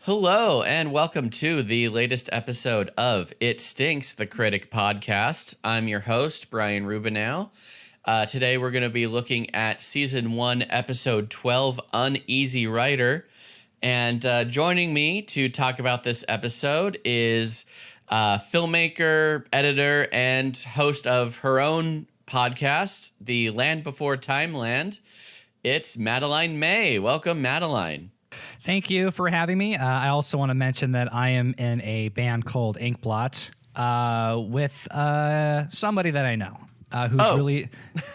Hello, and welcome to the latest episode of It Stinks, the Critic podcast. I'm your host, Brian Rubinow. Today we're going to be looking at Season 1, Episode 12, Uneasy Rider. And joining me to talk about this episode is filmmaker, editor, and host of her own podcast, The Land Before Timeland. It's Madeline Maye. Welcome, Madeline. Thank you for having me. I also want to mention that I am in a band called Inkblot with somebody that I know who's really...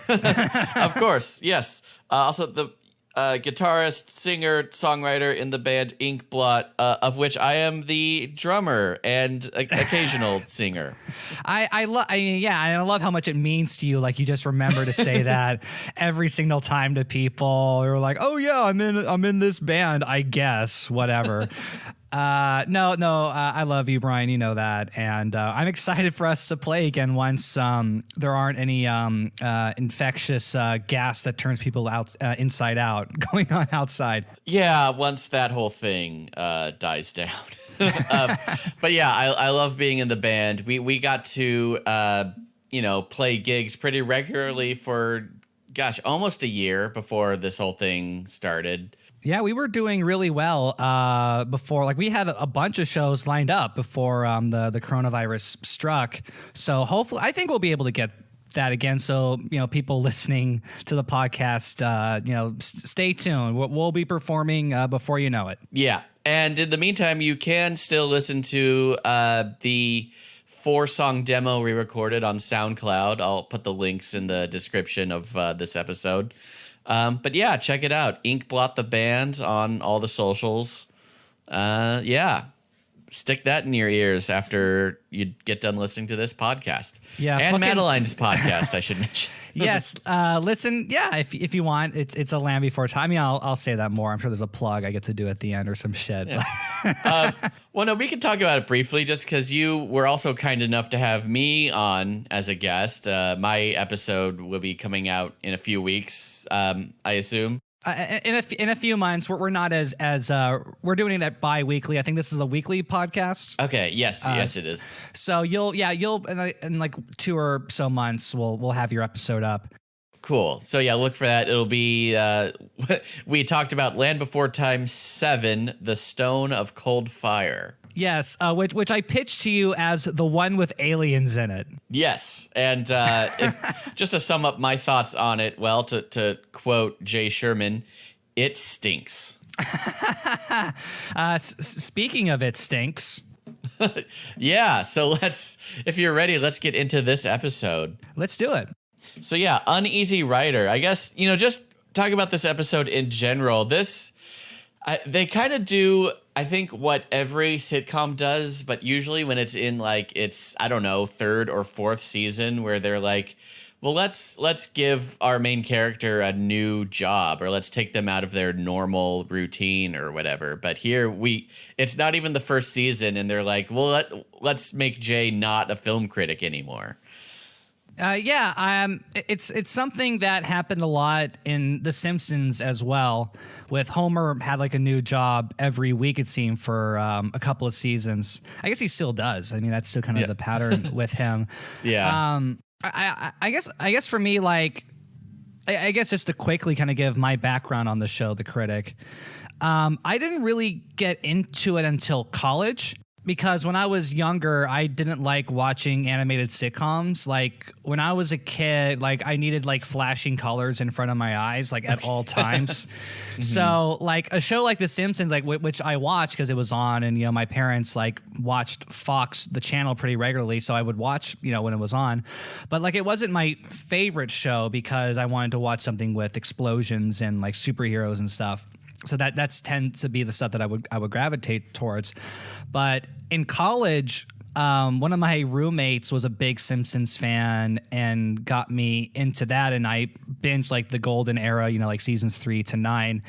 Of course, yes. Also, the guitarist, singer, songwriter in the band Inkblot, of which I am the drummer and occasional singer. I love how much it means to you. Like, you just remember to say that every single time to people. You're like, oh yeah, I'm in this band, I guess, whatever. I love you, Brian. You know that, and I'm excited for us to play again once there aren't any infectious gas that turns people out inside out going on outside. Yeah, once that whole thing dies down. But yeah, I love being in the band. We got to play gigs pretty regularly for almost a year before this whole thing started. Yeah, we were doing really well before. Like, we had a bunch of shows lined up before the coronavirus struck. So hopefully, I think we'll be able to get that again. So, people listening to the podcast, stay tuned. We'll be performing before you know it. Yeah. And in the meantime, you can still listen to the 4-song demo we recorded on SoundCloud. I'll put the links in the description of this episode. But yeah, check it out. Inkblot the band on all the socials. Stick that in your ears after you get done listening to this podcast. Yeah, and Madeline's podcast, I should mention. Yes, listen. Yeah, if you want, it's a Land Before Time. I mean, I'll say that more. I'm sure there's a plug I get to do at the end or some shit. Yeah. Well, no, we can talk about it briefly, just because you were also kind enough to have me on as a guest. My episode will be coming out in a few weeks, I assume. In a few months. We're not as we're doing it bi-weekly. I think this is a weekly podcast. Okay. Yes. Yes, it is. So you'll in like 2 or so months we'll have your episode up. Cool. So yeah, look for that. It'll be we talked about Land Before Time 7, The Stone of Cold Fire. Yes, which I pitched to you as the one with aliens in it. Yes, and just to sum up my thoughts on it, well, to quote Jay Sherman, it stinks. Speaking of it stinks. Yeah, so if you're ready, let's get into this episode. Let's do it. So yeah, Uneasy Rider. I guess, just talk about this episode in general. They kind of do, I think, what every sitcom does, but usually when it's in it's, I don't know, 3rd or 4th season, where they're like, well, let's give our main character a new job, or let's take them out of their normal routine or whatever. But here it's not even the first season, and they're like, well, let's make Jay not a film critic anymore. It's something that happened a lot in The Simpsons as well, with Homer had like a new job every week, it seemed, for a couple of seasons. I guess he still does. I mean, that's still kind of the pattern with him. Yeah. I guess for me, like, I guess just to quickly kind of give my background on the show, The Critic, I didn't really get into it until college. Because when I was younger, I didn't like watching animated sitcoms. Like, when I was a kid, like, I needed like flashing colors in front of my eyes, like, at all times. Mm-hmm. So like a show like The Simpsons, like, which I watched because it was on, and my parents like watched Fox, the channel, pretty regularly, so I would watch when it was on. But like, it wasn't my favorite show because I wanted to watch something with explosions and like superheroes and stuff. So that's tends to be the stuff that I would gravitate towards. But in college, one of my roommates was a big Simpsons fan and got me into that, and I binged like the golden era, like seasons 3 to 9,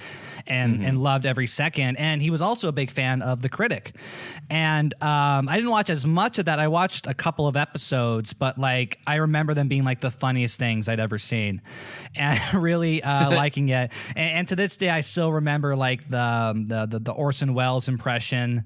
and loved every second. And he was also a big fan of The Critic, and I didn't watch as much of that. I watched a couple of episodes, but like I remember them being like the funniest things I'd ever seen, and really liking it. And to this day, I still remember like the Orson Welles impression.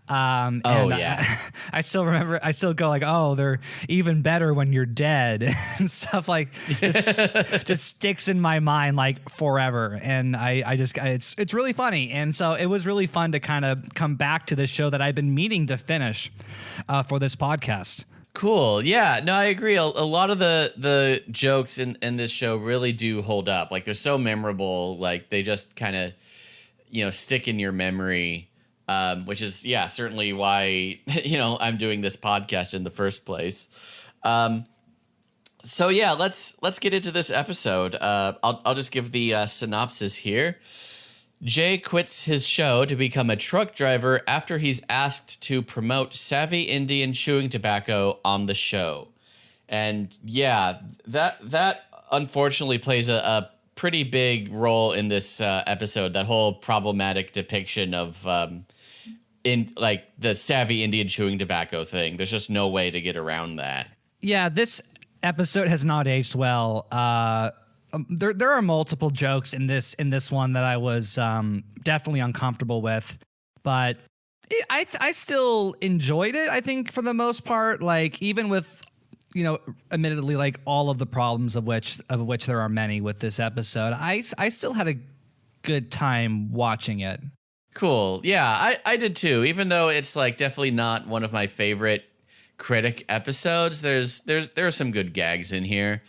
Yeah. I still remember. I still go like, "Oh, they're even better when you're dead," and stuff like just sticks in my mind like forever. And it's really funny. And so it was really fun to kind of come back to this show that I've been meaning to finish for this podcast. Cool. Yeah, no, I agree. A lot of the jokes in this show really do hold up. Like they're so memorable. Like they just kind of, stick in your memory. Which is, certainly why, I'm doing this podcast in the first place. So yeah, let's get into this episode. I'll just give the synopsis here. Jay quits his show to become a truck driver after he's asked to promote savvy Indian chewing tobacco on the show. And yeah, that unfortunately plays a pretty big role in this episode, that whole problematic depiction of in like the savvy Indian chewing tobacco thing. There's just no way to get around that. Yeah, this episode has not aged well. There are multiple jokes in this one that I was definitely uncomfortable with, but I still enjoyed it. I think for the most part, like even with admittedly like all of the problems of which there are many with this episode, I still had a good time watching it. Cool. Yeah, I did too. Even though it's like definitely not one of my favorite Critic episodes, there are some good gags in here.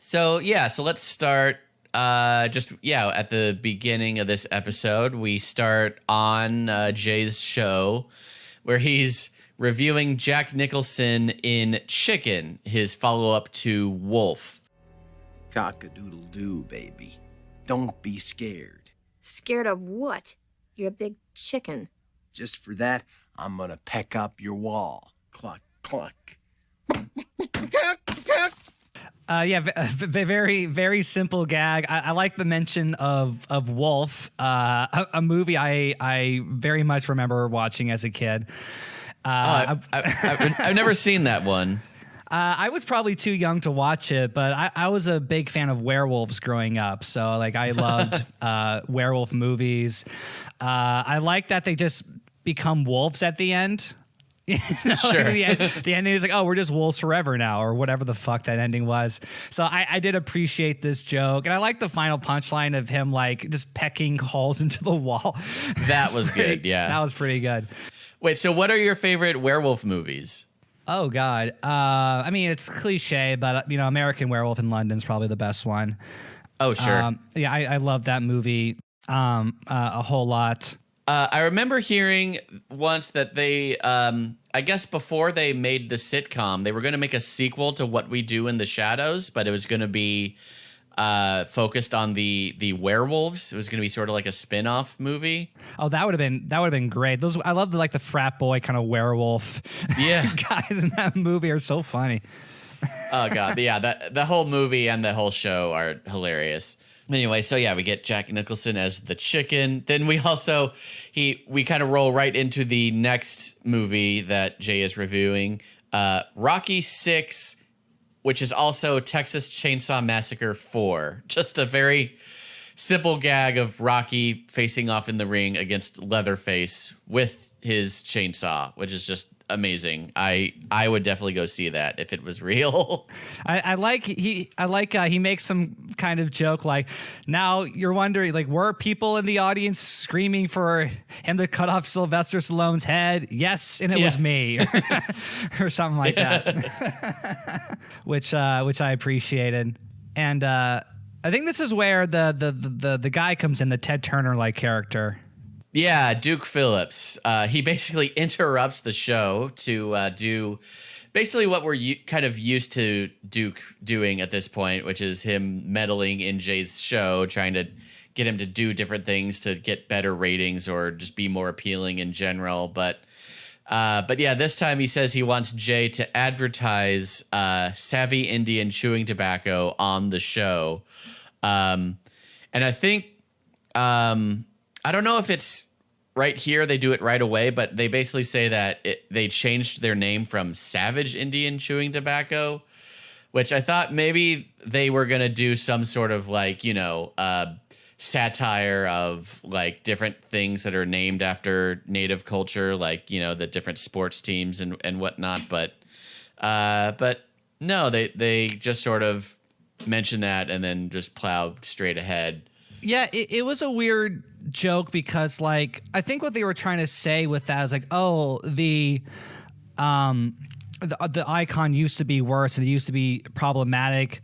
So let's start at the beginning of this episode. We start on Jay's show where he's reviewing Jack Nicholson in Chicken, his follow-up to Wolf. Cock-a-doodle-doo, baby. Don't be scared. Scared of what? You're a big chicken. Just for that, I'm gonna peck up your wall. Cluck, cluck. Very, very simple gag. I like the mention of Wolf, a movie I very much remember watching as a kid. I've never seen that one. I was probably too young to watch it, but I was a big fan of werewolves growing up. So like I loved werewolf movies. I like that they just become wolves at the end. Sure. The ending is like, oh, we're just wolves forever now, or whatever the fuck that ending was. So I did appreciate this joke, and I like the final punchline of him like just pecking holes into the wall. That was good. Yeah, that was pretty good. Wait, so what are your favorite werewolf movies? Oh God, I mean it's cliche, but American Werewolf in London is probably the best one. Oh sure. I love that movie a whole lot. I remember hearing once that they, I guess before they made the sitcom, they were going to make a sequel to What We Do in the Shadows, but it was going to be focused on the werewolves. It was going to be sort of like a spin-off movie. Oh, that would have been great. I love the frat boy kind of werewolf. Yeah, guys in that movie are so funny. Oh God, yeah, the whole movie and the whole show are hilarious. Anyway, so yeah, we get Jack Nicholson as the chicken. Then we also we kind of roll right into the next movie that Jay is reviewing, Rocky VI, which is also Texas Chainsaw Massacre 4. Just a very simple gag of Rocky facing off in the ring against Leatherface with his chainsaw, which is just amazing. I would definitely go see that if it was real. I like he makes some kind of joke like, now you're wondering like, were people in the audience screaming for him to cut off Sylvester Stallone's head? Yes, and it was me, or something like that, which I appreciated. And I think this is where the guy comes in, the Ted Turner like character. Yeah, Duke Phillips. He basically interrupts the show to do basically what we're kind of used to Duke doing at this point, which is him meddling in Jay's show, trying to get him to do different things to get better ratings or just be more appealing in general. But But yeah, this time he says he wants Jay to advertise Savvy Indian chewing tobacco on the show. And I think, I don't know if it's right here, they do it right away, but they basically say that they changed their name from Savage Indian Chewing Tobacco, which I thought maybe they were going to do some sort of like, satire of like different things that are named after native culture, like, the different sports teams and whatnot. But no, they just sort of mention that and then just plow straight ahead. Yeah, it was a weird joke because, like, I think what they were trying to say with that is like, oh, the icon used to be worse and it used to be problematic,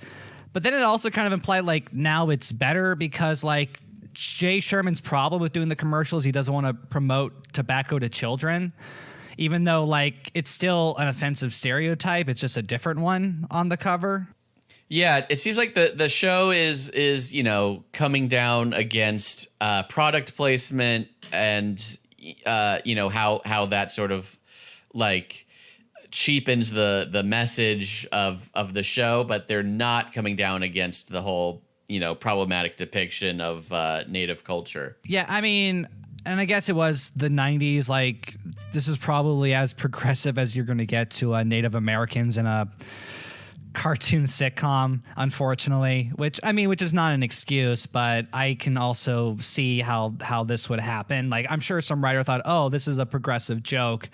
but then it also kind of implied like now it's better because like Jay Sherman's problem with doing the commercials, he doesn't want to promote tobacco to children, even though like it's still an offensive stereotype. It's just a different one on the cover. Yeah, it seems like the show is coming down against product placement and how that sort of like cheapens the message of the show, but they're not coming down against the whole problematic depiction of native culture. Yeah, I mean, and I guess it was the 90s. Like, this is probably as progressive as you're going to get to Native Americans in a cartoon sitcom, unfortunately, which is not an excuse, but I can also see how this would happen. Like, I'm sure some writer thought, oh, this is a progressive joke,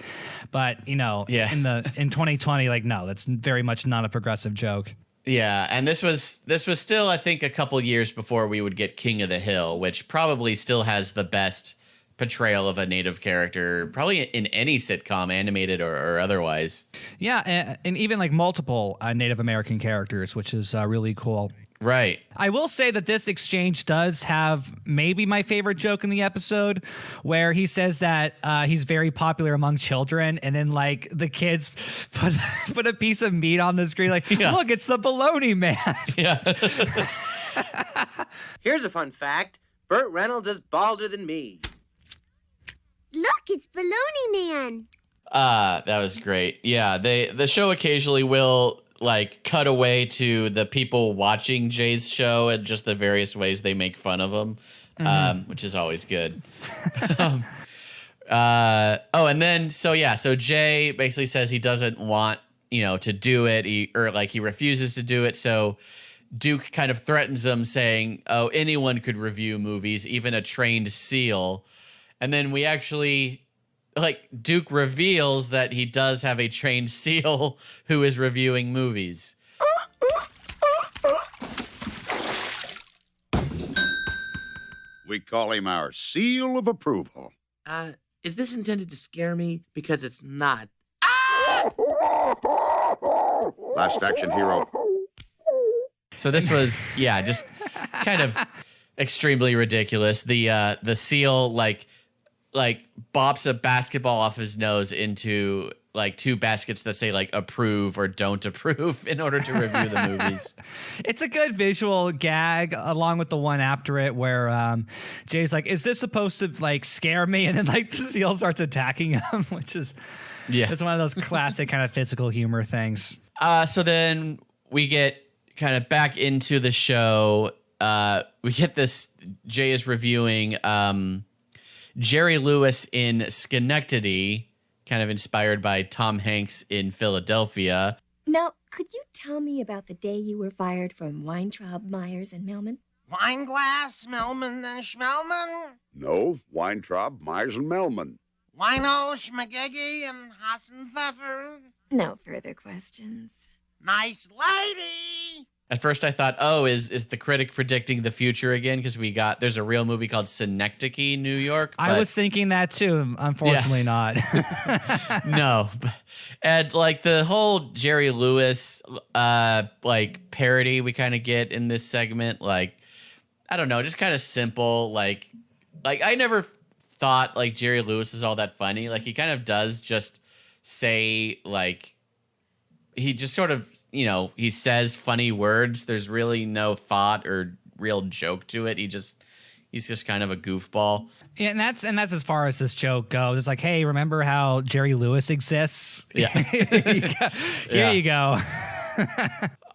but in 2020, like, no, that's very much not a progressive joke. Yeah, and this was still, I think, a couple years before we would get King of the Hill, which probably still has the best portrayal of a native character probably in any sitcom, animated or otherwise. Yeah, and even like multiple Native American characters, which is really cool. Right. I will say that this exchange does have maybe my favorite joke in the episode, where he says that he's very popular among children, and then like the kids put a piece of meat on the screen, like, look, it's the Bologna Man. Yeah. Here's a fun fact: Burt Reynolds is balder than me. Look, it's Baloney Man. That was great. Yeah, the show occasionally will like cut away to the people watching Jay's show and just the various ways they make fun of him, which is always good. And then so Jay basically says he doesn't want to do it, he refuses to do it. So Duke kind of threatens him, saying, "Oh, anyone could review movies, even a trained SEAL." And then we actually, like, Duke reveals that he does have a trained SEAL who is reviewing movies. We call him our seal of approval. Is this intended to scare me? Because it's not. Last action hero. So this was, just kind of extremely ridiculous. The SEAL, like bops a basketball off his nose into like two baskets that say like approve or don't approve in order to review the movies. It's a good visual gag along with the one after it where Jay's like, is this supposed to like scare me? And then like the SEAL starts attacking him, which is it's one of those classic kind of physical humor things. So then we get kind of back into the show. We get this, Jay is reviewing Jerry Lewis in Schenectady, kind of inspired by Tom Hanks in Philadelphia. Now, could you tell me about the day you were fired from Weintraub, Myers, and Millman? Weinglass, Millman, and Schmelman? No, Weintraub, Myers, and Melman. Wino, Schmagegi, and Hassenzeffer? No further questions. Nice lady! At first I thought, is the critic predicting the future again? Because there's a real movie called Synecdoche, New York. I was thinking that too. Unfortunately not. No. And like the whole Jerry Lewis like parody we kind of get in this segment, like, I don't know, just kind of simple. Like I never thought like Jerry Lewis is all that funny. Like he kind of does just say like, he just sort of, he says funny words. There's really no thought or real joke to it. He just He's just kind of a goofball. Yeah, and that's as far as this joke goes. It's like, hey, remember how Jerry Lewis exists? Yeah. Here you go.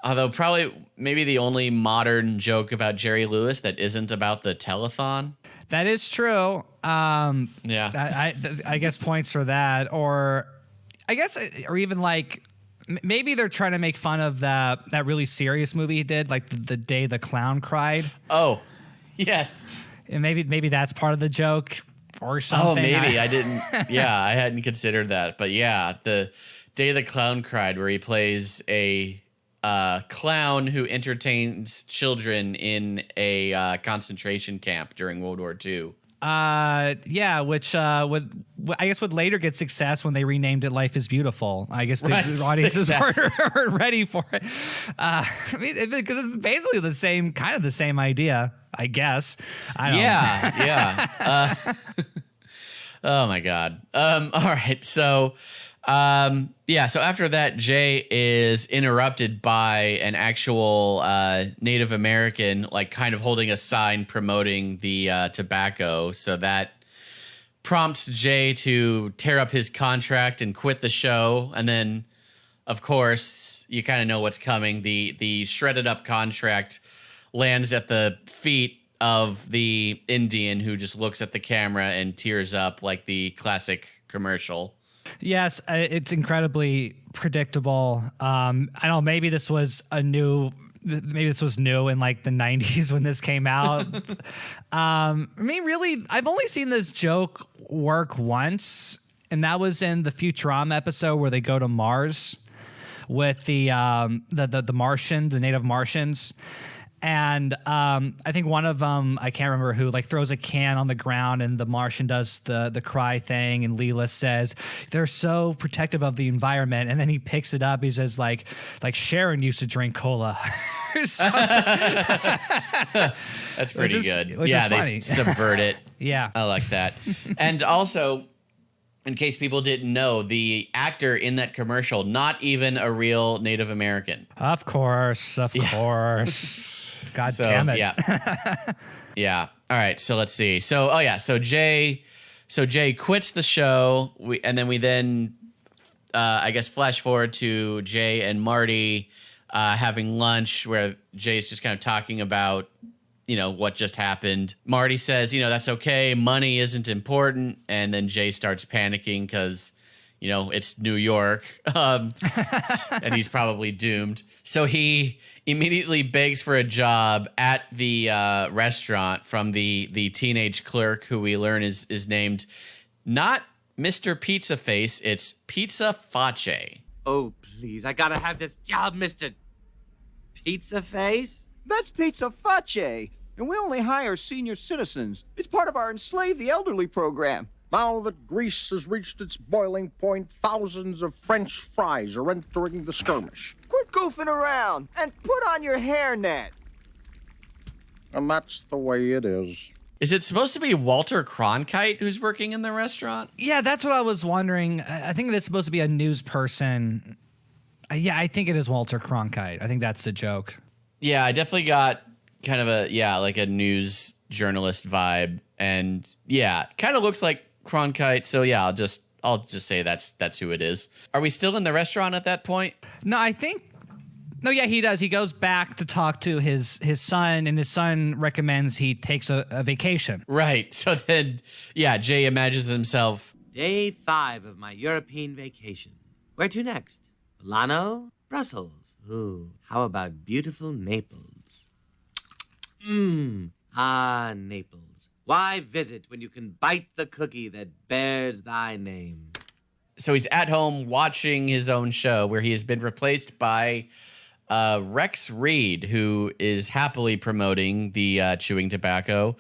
Although probably maybe the only modern joke about Jerry Lewis that isn't about the telethon. That is true. Yeah. I guess points for that, or even like maybe they're trying to make fun of that really serious movie he did, like the Day the Clown Cried. Oh, yes. And maybe that's part of the joke or something. Oh, maybe I didn't. Yeah, I hadn't considered that, but yeah, the Day the Clown Cried, where he plays a clown who entertains children in a concentration camp during World War II. Yeah, which would later get success when they renamed it Life is Beautiful. I guess the audiences weren't ready for it. I mean, because it's basically the same idea, I guess. I don't know. Yeah. Oh my God. All right. So, so after that, Jay is interrupted by an actual Native American, like kind of holding a sign promoting the tobacco. So that prompts Jay to tear up his contract and quit the show. And then, of course, you kind of know what's coming. The shredded up contract lands at the feet of the Indian, who just looks at the camera and tears up like the classic commercial. Yes, it's incredibly predictable. I don't know, maybe this was new in like the 90s when this came out. I mean, really, I've only seen this joke work once, and that was in the Futurama episode where they go to Mars with the Martian, the native Martians. And I think one of them, I can't remember who, like throws a can on the ground, and the Martian does the cry thing, and Leela says they're so protective of the environment, and then he picks it up. He says like Sharon used to drink cola. That's pretty good. Yeah, they subvert it. Yeah, I like that. And also, in case people didn't know, the actor in that commercial, not even a real Native American. Of course. God damn it. Yeah. Yeah. All right. So let's see. So Jay quits the show. And then we I guess flash forward to Jay and Marty having lunch, where Jay's just kind of talking about, what just happened. Marty says, that's okay. Money isn't important. And then Jay starts panicking because, it's New York, and he's probably doomed. So he immediately begs for a job at the restaurant from the teenage clerk, who we learn is named not Mr. Pizza Face, it's Pizza Face. Oh, please, I gotta have this job, Mr. Pizza Face. That's Pizza Face, and we only hire senior citizens. It's part of our Enslave the Elderly program. Now that Greece has reached its boiling point, thousands of French fries are entering the skirmish. Quit goofing around and put on your hairnet. And that's the way it is. Is it supposed to be Walter Cronkite who's working in the restaurant? Yeah, that's what I was wondering. I think it is supposed to be a news person. Yeah, I think it is Walter Cronkite. I think that's the joke. Yeah, I definitely got kind of a news journalist vibe, and yeah, kind of looks like Cronkite. So yeah, I'll just say that's who it is. Are we still in the restaurant at that point? No, he does. He goes back to talk to his son, and his son recommends he takes a vacation. Right. So then, yeah, Jay imagines himself. Day 5 of my European vacation. Where to next? Milano? Brussels? Ooh, how about beautiful Naples? Naples. Why visit when you can bite the cookie that bears thy name? So he's at home watching his own show, where he has been replaced by Rex Reed, who is happily promoting the chewing tobacco.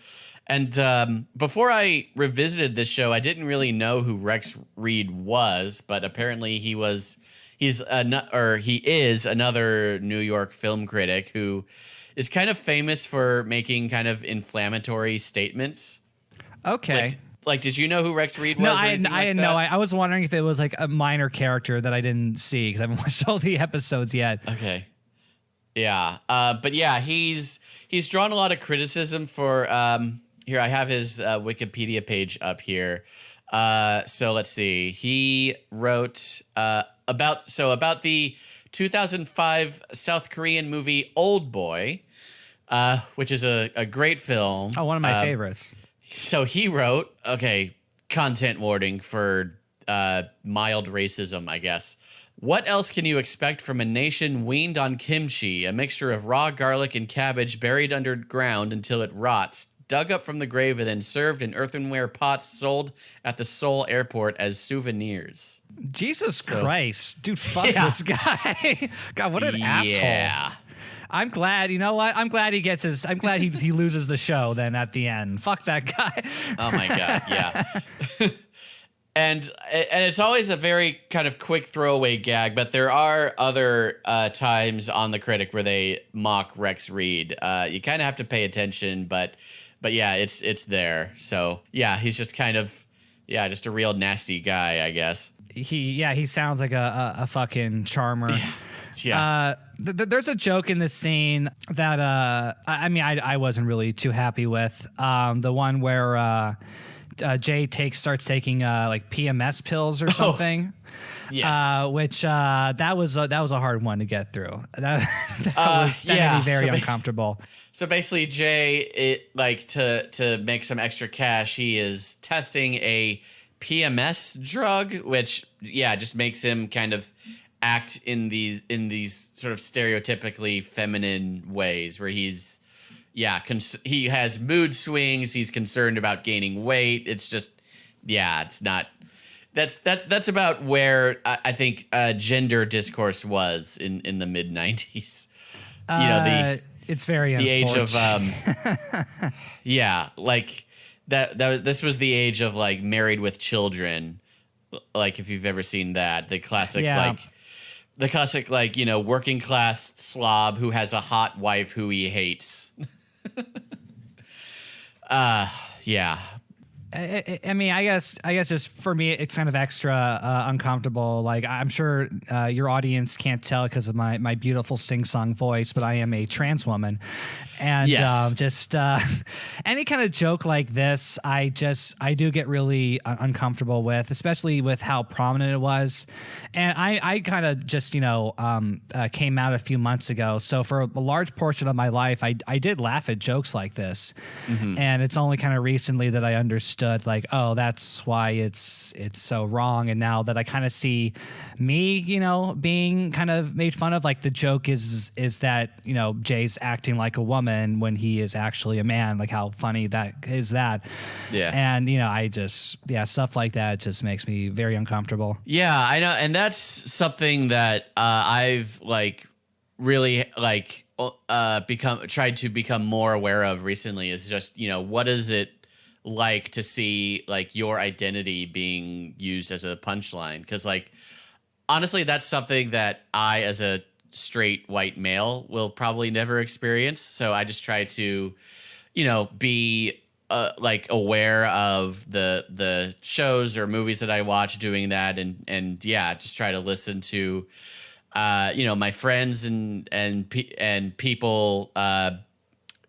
And before I revisited this show, I didn't really know who Rex Reed was, but apparently he is another New York film critic who is kind of famous for making kind of inflammatory statements. Okay. Like, did you know who Rex Reed was? No, I didn't know. I was wondering if it was like a minor character that I didn't see because I haven't watched all the episodes yet. Okay. Yeah. But yeah, he's drawn a lot of criticism for here I have his Wikipedia page up here. So let's see. He wrote about the 2005 South Korean movie Old Boy, which is a great film. Oh, one of my favorites. So he wrote, okay, content warning for mild racism, I guess. What else can you expect from a nation weaned on kimchi, a mixture of raw garlic and cabbage buried underground until it rots, dug up from the grave and then served in earthenware pots sold at the Seoul airport as souvenirs? Jesus Christ. Dude, fuck this guy. God, what an asshole. I'm glad, you know what? I'm glad he loses the show then at the end. Fuck that guy. Oh my God, yeah. And it's always a very kind of quick throwaway gag, but there are other times on The Critic where they mock Rex Reed. You kind of have to pay attention, but yeah, it's there. So yeah, he's just kind of, just a real nasty guy, I guess. He sounds like a fucking charmer. Yeah. There's a joke in this scene that I wasn't really too happy with. The one where Jay starts taking like PMS pills or something. Yes. Which that was a hard one to get through. That was made me very uncomfortable. So basically, Jay, to make some extra cash, he is testing a PMS drug, which just makes him kind of act in these sort of stereotypically feminine ways, where he's he has mood swings, he's concerned about gaining weight. It's just it's not. That's about where I think gender discourse was in the mid 90s. It's very the age of like that this was the age of like Married with Children, like if you've ever seen that, the classic working class slob who has a hot wife who he hates. I mean, I guess just for me, it's kind of extra uncomfortable. Like, I'm sure your audience can't tell because of my beautiful sing-song voice, but I am a trans woman. And just any kind of joke like this, I do get really uncomfortable with, especially with how prominent it was. And I kind of just, came out a few months ago. So for a large portion of my life, I did laugh at jokes like this. Mm-hmm. And it's only kind of recently that I understood like, oh, that's why it's so wrong. And now that I kind of see me, being kind of made fun of, like the joke is that, Jay's acting like a woman when he is actually a man. Like how funny that is that. Yeah. And, I just, stuff like that just makes me very uncomfortable. Yeah, I know. And that's something that I've really tried to become more aware of recently, is just, what is it like to see like your identity being used as a punchline? Because honestly, that's something that I, as a straight white male, will probably never experience. So I just try to, be aware of the shows or movies that I watch doing that, and just try to listen to my friends and people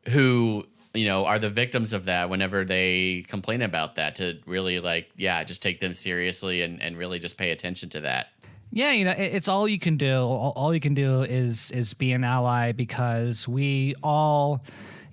who are the victims of that whenever they complain about that, to really just take them seriously and really just pay attention to that. Yeah, it's all you can do. All you can do is be an ally, because we all,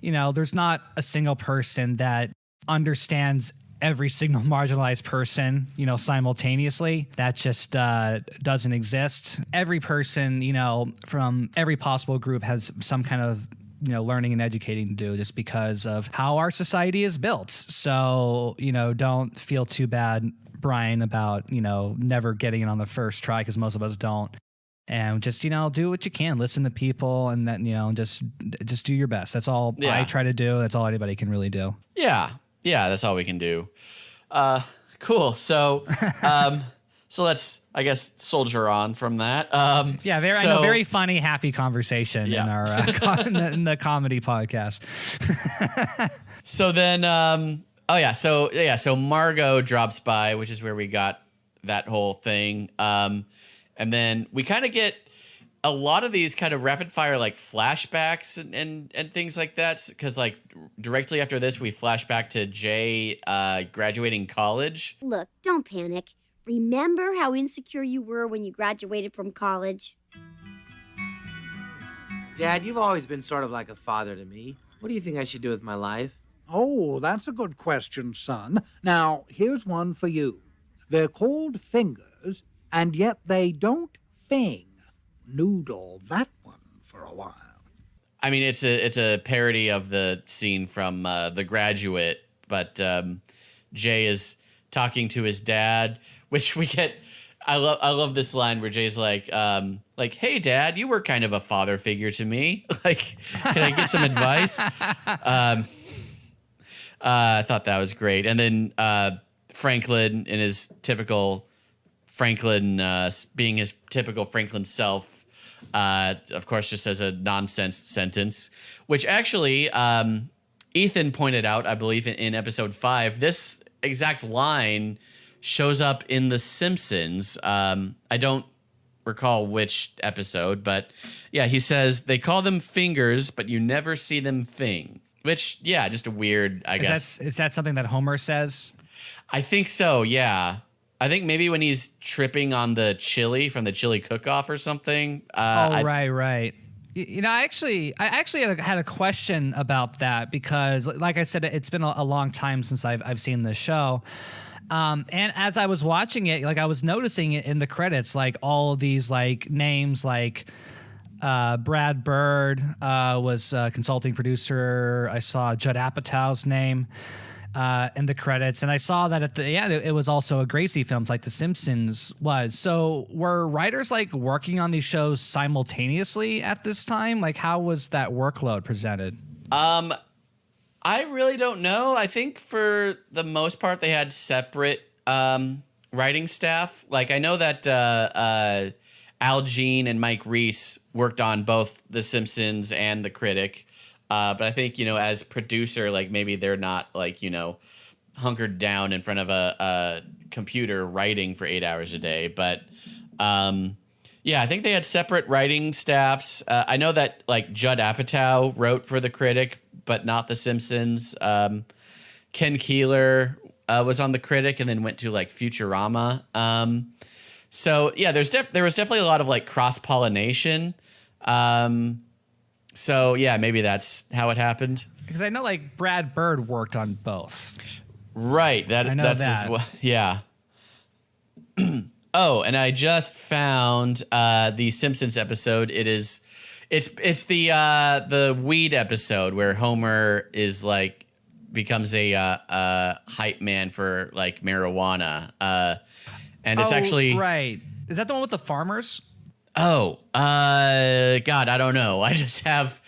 there's not a single person that understands every single marginalized person, simultaneously. That just doesn't exist. Every person, from every possible group has some kind of learning and educating to do, just because of how our society is built. So, don't feel too bad, Brian, about, never getting it on the first try, because most of us don't. And just, do what you can, listen to people, and then, just do your best. That's all I try to do. That's all anybody can really do. Yeah. Yeah. That's all we can do. Cool. So, so let's, I guess, soldier on from that. I know, very funny, happy conversation in our in the comedy podcast. So then, so Margot drops by, which is where we got that whole thing. And then we kind of get a lot of these kind of rapid fire like flashbacks and things like that, because like directly after this we flash back to Jay graduating college. Look, don't panic. Remember how insecure you were when you graduated from college? Dad, you've always been sort of like a father to me. What do you think I should do with my life? Oh, that's a good question, son. Now, here's one for you. They're called fingers, and yet they don't fing. Noodle that one for a while. I mean, it's a parody of the scene from The Graduate, but Jay is talking to his dad, which we get. I love this line where Jay's like, "Hey, Dad, you were kind of a father figure to me. Like, can I get some advice?" I thought that was great, and then Franklin in his typical Franklin, being his typical Franklin self, of course, just says a nonsense sentence, which actually Ethan pointed out, I believe, in episode 5. This exact line shows up in The Simpsons. I don't recall which episode, but yeah, he says they call them fingers, but you never see them fing. Which, yeah, just a weird, I guess. Is that something that Homer says? I think so, yeah. I think maybe when he's tripping on the chili from the chili cook-off or something. Right. You know, I actually had a question about that because, like I said, it's been a long time since I've seen this show. And as I was watching it, like I was noticing it in the credits, like all of these like names, like Brad Bird was consulting producer. I saw Judd Apatow's name in the credits, and I saw that at the end it was also a Gracie Films, like The Simpsons was. So were writers like working on these shows simultaneously at this time? Like, how was that workload presented? I really don't know. I think for the most part they had separate writing staff. Like I know that Al Jean and Mike Reiss worked on both The Simpsons and The Critic. But I think, as producer, like maybe they're not like, hunkered down in front of a computer writing for 8 hours a day. But yeah, I think they had separate writing staffs. I know that like Judd Apatow wrote for The Critic, but not The Simpsons. Ken Keeler was on The Critic and then went to like Futurama. So yeah, there was definitely a lot of like cross-pollination. So yeah, maybe that's how it happened. Because I know like Brad Bird worked on both. Right. I know that. Yeah. Oh, and I just found the Simpsons episode. It's the weed episode where Homer is like becomes a hype man for like marijuana. And it's actually right. Is that the one with the farmers? Oh, God, I don't know. I just have.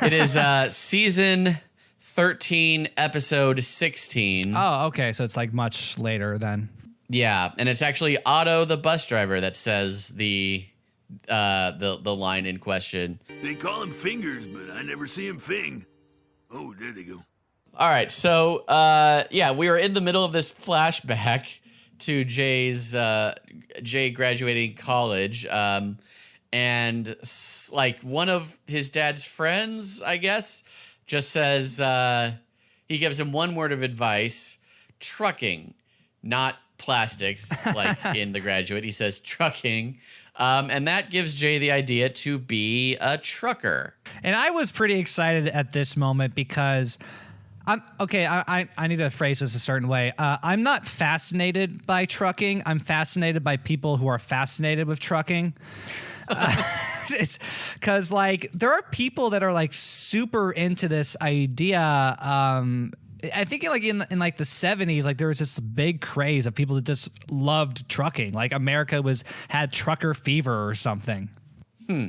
It is season 13, episode 16. Oh, okay. So it's like much later then. Yeah, and it's actually Otto, the bus driver, that says the line in question. They call him fingers, but I never see him fing. Oh, there they go. All right, so yeah, we were in the middle of this flashback to Jay graduating college, and like one of his dad's friends, I guess, just says he gives him one word of advice: trucking, not plastics, like in The Graduate. He says trucking. And that gives Jay the idea to be a trucker. And I was pretty excited at this moment because I need to phrase this a certain way. I'm not fascinated by trucking. I'm fascinated by people who are fascinated with trucking. It's because like there are people that are like super into this idea. I think in the 70s, like there was this big craze of people that just loved trucking. Like America had trucker fever or something. Yeah,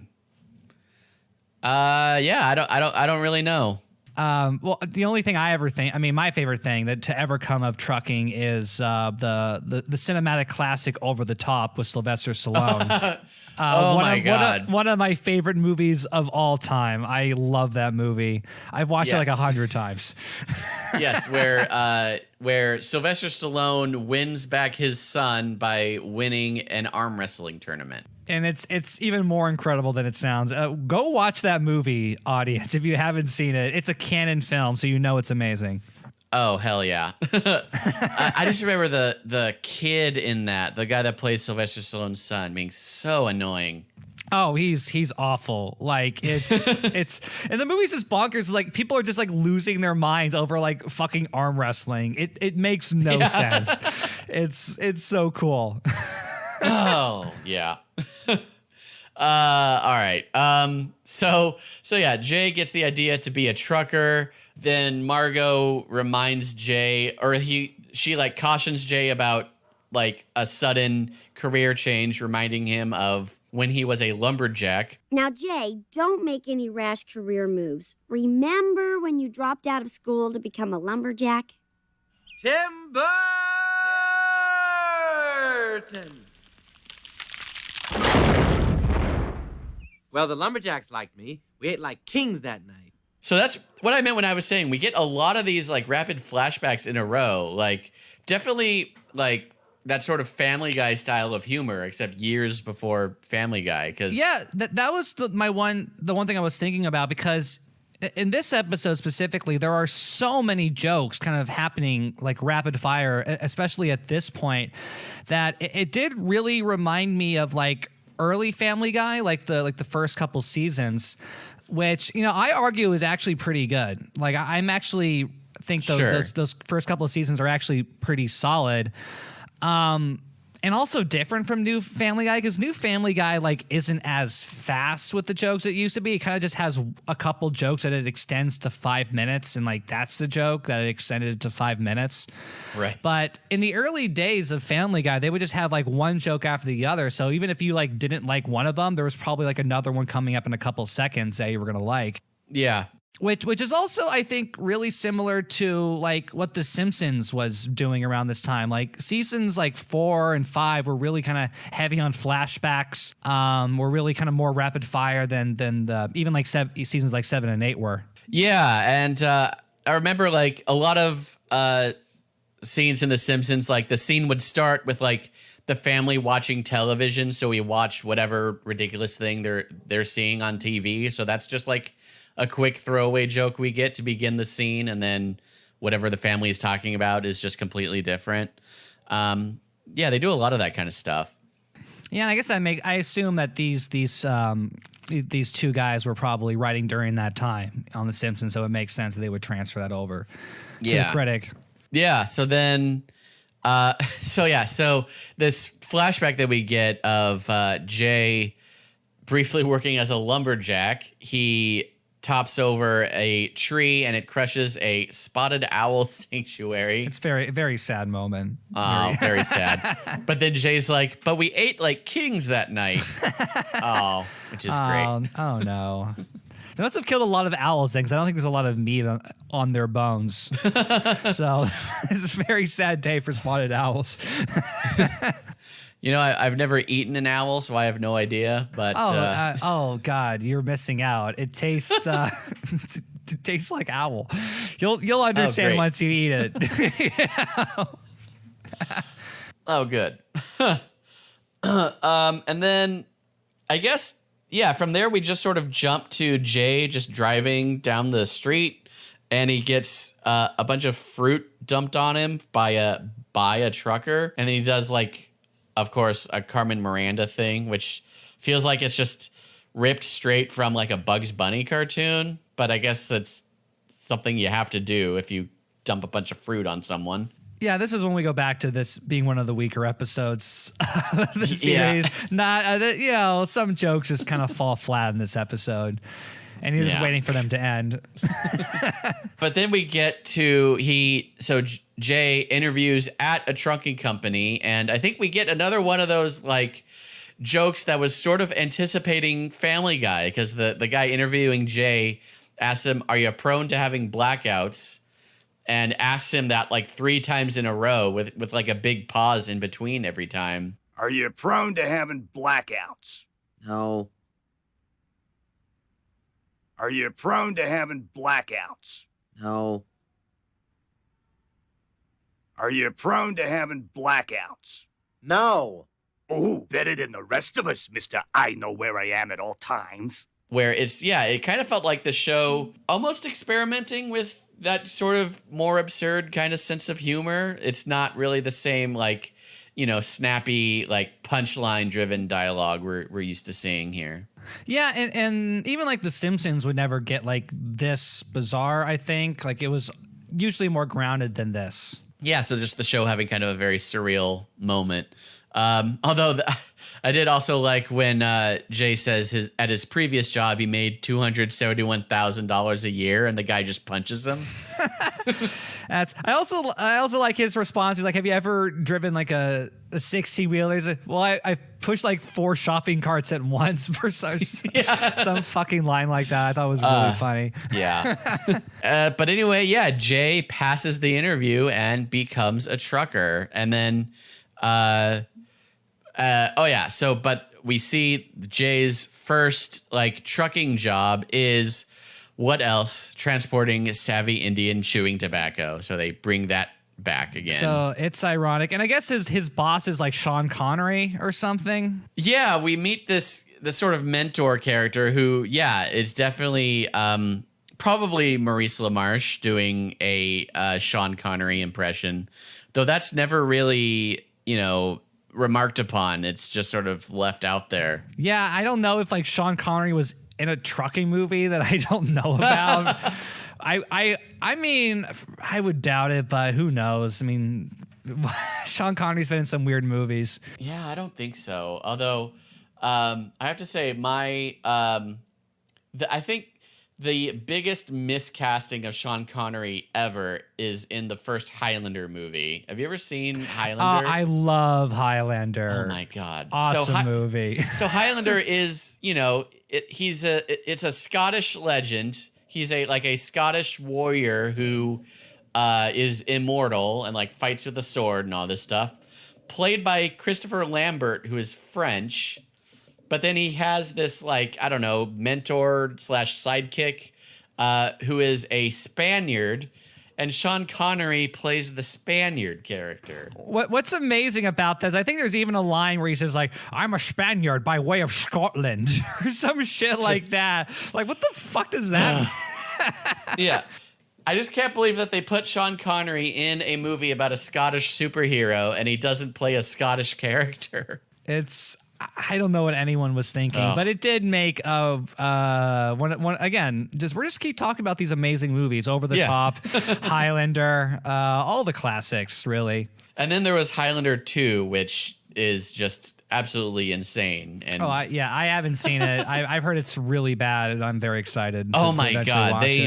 I don't really know. Well, the only thing I ever think, I mean, my favorite thing that to ever come of trucking is the cinematic classic Over the Top with Sylvester Stallone. God. One of my favorite movies of all time. I love that movie. I've watched it like 100 times. Yes, where Sylvester Stallone wins back his son by winning an arm wrestling tournament. And it's even more incredible than it sounds. Go watch that movie, audience, if you haven't seen it. It's a canon film, so you know it's amazing. Oh, hell yeah. I just remember the kid in that, the guy that plays Sylvester Stallone's son, being so annoying. Oh, he's awful. Like it's and the movie's just bonkers. Like people are just like losing their minds over like fucking arm wrestling. It makes no sense. It's so cool. Oh yeah. All right. So yeah, Jay gets the idea to be a trucker. Then Margot reminds Jay, or she like cautions Jay about like a sudden career change, reminding him of when he was a lumberjack. Now, Jay, don't make any rash career moves. Remember when you dropped out of school to become a lumberjack? Tim Burton! Well, the lumberjacks liked me. We ate like kings that night. So that's what I meant when I was saying we get a lot of these like rapid flashbacks in a row. Like definitely like that sort of Family Guy style of humor, except years before Family Guy. Because that was the one thing I was thinking about, because in this episode specifically, there are so many jokes kind of happening like rapid fire, especially at this point, that it did really remind me of like early Family Guy, like the first couple seasons, which, you know, I argue is actually pretty good. Like I'm actually think those first couple of seasons are actually pretty solid. And also different from New Family Guy, because New Family Guy like isn't as fast with the jokes it used to be. It kind of just has a couple jokes that it extends to 5 minutes, and like that's the joke that it extended it to 5 minutes. Right. But in the early days of Family Guy, they would just have like one joke after the other. So even if you like didn't like one of them, there was probably like another one coming up in a couple seconds that you were gonna like. Yeah. Which is also, I think, really similar to like what The Simpsons was doing around this time. Like seasons like 4 and 5 were really kind of heavy on flashbacks. Were really kind of more rapid fire than the even like seasons like 7 and 8 were. Yeah, and I remember like a lot of scenes in The Simpsons. Like the scene would start with like the family watching television, so we watch whatever ridiculous thing they're seeing on TV. So that's just like a quick throwaway joke we get to begin the scene, and then whatever the family is talking about is just completely different. Yeah, they do a lot of that kind of stuff. Yeah, and I guess I assume that these two guys were probably writing during that time on The Simpsons, so it makes sense that they would transfer that over to The Critic. Yeah, so then so this flashback that we get of Jay briefly working as a lumberjack, he tops over a tree and it crushes a spotted owl sanctuary. It's very, very sad moment. Oh, very sad. But then Jay's like, but we ate like kings that night. Oh, which is great. Oh no. They must have killed a lot of owls then, because I don't think there's a lot of meat on their bones. So it's a very sad day for spotted owls. You know, I've never eaten an owl, so I have no idea. But oh God, you're missing out. It tastes it tastes like owl. You'll understand once you eat it. Oh, good. And then I guess from there we just sort of jump to Jay just driving down the street, and he gets a bunch of fruit dumped on him by a trucker, and then he does like, of course, a Carmen Miranda thing, which feels like it's just ripped straight from like a Bugs Bunny cartoon. But I guess it's something you have to do if you dump a bunch of fruit on someone. Yeah, this is when we go back to this being one of the weaker episodes of the series. Not, some jokes just kind of fall flat in this episode, and you're just waiting for them to end. But then we get to Jay interviews at a trucking company, and I think we get another one of those like jokes that was sort of anticipating Family Guy, because the guy interviewing Jay asks him, "Are you prone to having blackouts?" and asks him that like 3 times in a row with like a big pause in between every time. Are you prone to having blackouts? No. Are you prone to having blackouts? No. Are you prone to having blackouts? No. Oh, better than the rest of us, Mr. I know where I am at all times. Where it kind of felt like the show almost experimenting with that sort of more absurd kind of sense of humor. It's not really the same, like, snappy, like punchline driven dialogue we're used to seeing here. Yeah, and even like The Simpsons would never get like this bizarre, I think. Like it was usually more grounded than this. Yeah, so just the show having kind of a very surreal moment. Although I did also like when Jay says at his previous job he made $271,000 a year, and the guy just punches him. I also like his response. He's like, "Have you ever driven like a 60-wheeler?" He's like, "Well, I pushed like 4 shopping carts at once," for some fucking line like that. I thought was really funny. Yeah. But anyway, yeah, Jay passes the interview and becomes a trucker, and then. But we see Jay's first like trucking job is what else? Transporting savvy Indian chewing tobacco. So they bring that back again. So it's ironic. And I guess his boss is like Sean Connery or something. Yeah, we meet this sort of mentor character who, it's definitely probably Maurice LaMarche doing a Sean Connery impression. Though that's never really, remarked upon. It's just sort of left out there. Yeah, I don't know if like Sean Connery was in a trucking movie that I don't know about. I mean, I would doubt it, but who knows? I mean, Sean Connery's been in some weird movies. Yeah, I don't think so. Although, I have to say I think the biggest miscasting of Sean Connery ever is in the first Highlander movie. Have you ever seen Highlander? I love Highlander. Oh my God. Awesome movie. So Highlander is, it's a Scottish legend. He's a Scottish warrior who is immortal and like fights with a sword and all this stuff. Played by Christopher Lambert, who is French. But then he has this, mentor / sidekick who is a Spaniard, and Sean Connery plays the Spaniard character. What's amazing about this, I think there's even a line where he says, like, "I'm a Spaniard by way of Scotland," or some shit like that. Like, what the fuck does that mean? Yeah. I just can't believe that they put Sean Connery in a movie about a Scottish superhero, and he doesn't play a Scottish character. I don't know what anyone was thinking, but it did make we're just keep talking about these amazing movies, Over the Top, Highlander, all the classics, really. And then there was Highlander 2, which is just absolutely insane. And I haven't seen it. I've heard it's really bad, and I'm very excited. Oh my God, they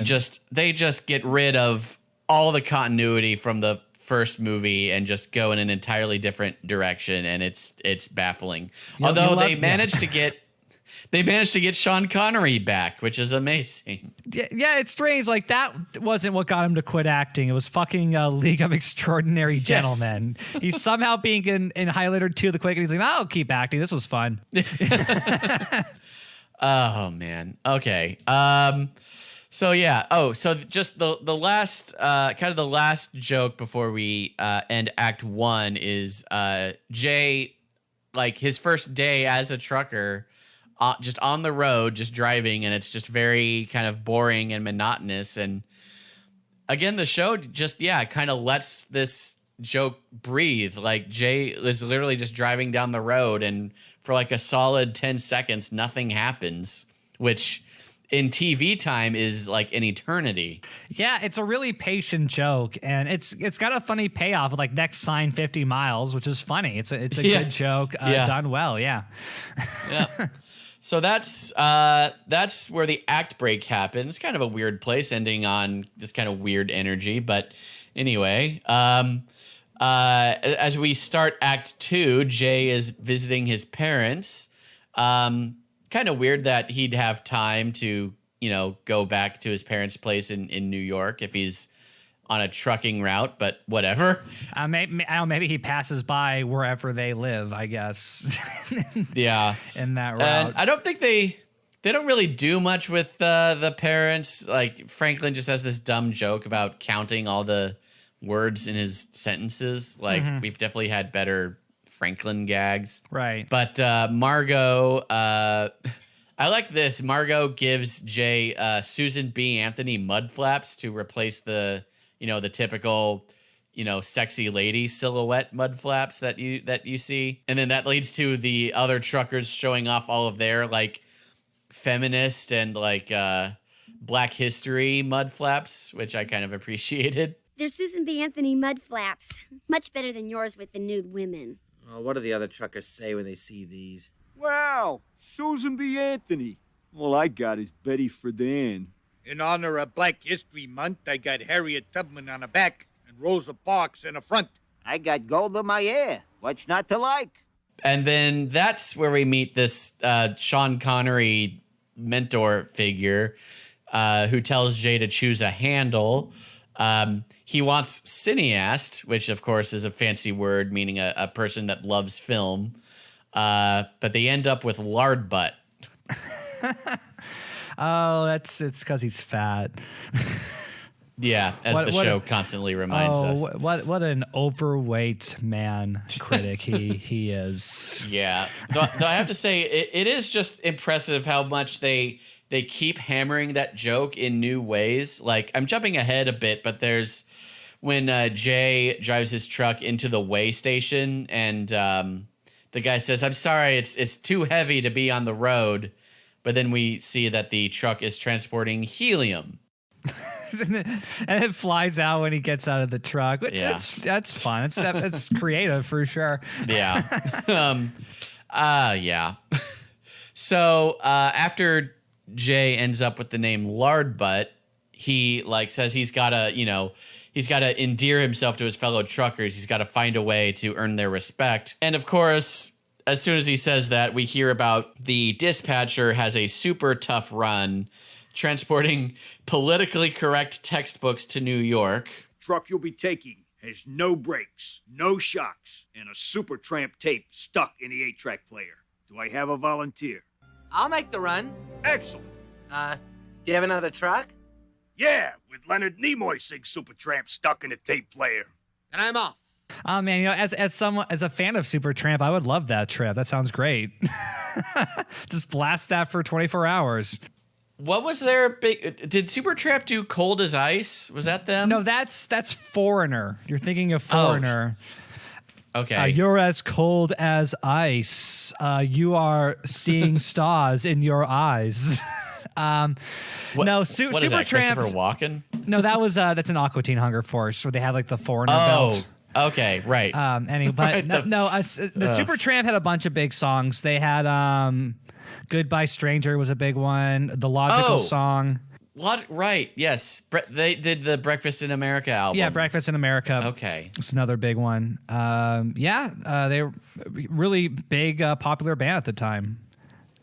just get rid of all the continuity from the first movie and just go in an entirely different direction, and it's baffling. Although they managed to get Sean Connery back, which is amazing. Yeah, it's strange. Like, that wasn't what got him to quit acting. It was fucking League of Extraordinary Gentlemen. Yes. He's somehow being in Highlander 2 the Quick, and he's like, I'll keep acting. This was fun. Oh man. Okay. So yeah. Oh, so just the last kind of the last joke before we end Act 1 is Jay, like his first day as a trucker, just on the road, just driving, and it's just very kind of boring and monotonous. And again, the show just kind of lets this joke breathe. Like Jay is literally just driving down the road, and for like a solid 10 seconds, nothing happens, which in TV time is like an eternity. Yeah, it's a really patient joke, and it's got a funny payoff with like next sign 50 miles, which is funny. It's a good joke done well. Yeah. Yeah. So that's where the act break happens. Kind of a weird place, ending on this kind of weird energy. But anyway, as we start Act 2, Jay is visiting his parents. Kind of weird that he'd have time to, go back to his parents' place in New York if he's on a trucking route, but whatever. Maybe he passes by wherever they live, I guess. Yeah. In that route. And I don't think they don't really do much with the parents. Like Franklin just has this dumb joke about counting all the words in his sentences. Like we've definitely had better Franklin gags. Right. But Margot, I like this. Margot gives Jay Susan B. Anthony mud flaps to replace the typical, sexy lady silhouette mud flaps that you see. And then that leads to the other truckers showing off all of their like feminist and like Black history mud flaps, which I kind of appreciated. They're Susan B. Anthony mud flaps. Much better than yours with the nude women. Oh, what do the other truckers say when they see these? Wow, Susan B. Anthony. All I got is Betty Friedan. In honor of Black History Month, I got Harriet Tubman on the back and Rosa Parks in the front. I got Golda Meir. What's not to like? And then that's where we meet this Sean Connery mentor figure who tells Jay to choose a handle. He wants cineast, which of course is a fancy word meaning a person that loves film. But they end up with lard butt. Oh, it's because he's fat. Yeah, as the show constantly reminds us. What an overweight man critic he is. Yeah, though I have to say it is just impressive how much they keep hammering that joke in new ways. Like, I'm jumping ahead a bit, but there's when Jay drives his truck into the weigh station and the guy says, "I'm sorry, it's too heavy to be on the road." But then we see that the truck is transporting helium. And it flies out when he gets out of the truck. Yeah. That's fun. It's creative for sure. Yeah. Yeah. So after Jay ends up with the name Lard Butt, he says he's gotta endear himself to his fellow truckers. He's got to find a way to earn their respect. And of course, as soon as he says that, we hear about the dispatcher has a super tough run transporting politically correct textbooks to New York. Truck you'll be taking has no brakes, no shocks, and a Supertramp tape stuck in the 8-track player. Do I have a volunteer? I'll make the run. Excellent. Do you have another truck? Yeah, with Leonard Nimoy sings Supertramp stuck in a tape player. And I'm off. Oh man, as a fan of Supertramp, I would love that trip. That sounds great. Just blast that for 24 hours. What was their big? Did Supertramp do Cold as Ice? Was that them? No, that's Foreigner. You're thinking of Foreigner. Oh. Okay. You're as cold as ice. You are seeing stars in your eyes. No, what Supertramp. Is that, Christopher Walken? No, that's an Aqua Teen Hunger Force where they had like the Foreigner belt. Okay, right. Anyway, but the Supertramp had a bunch of big songs. They had Goodbye Stranger was a big one. The Logical Song. Right, yes. They did the Breakfast in America album. Yeah, Breakfast in America. Okay. It's another big one. They were really big, popular band at the time.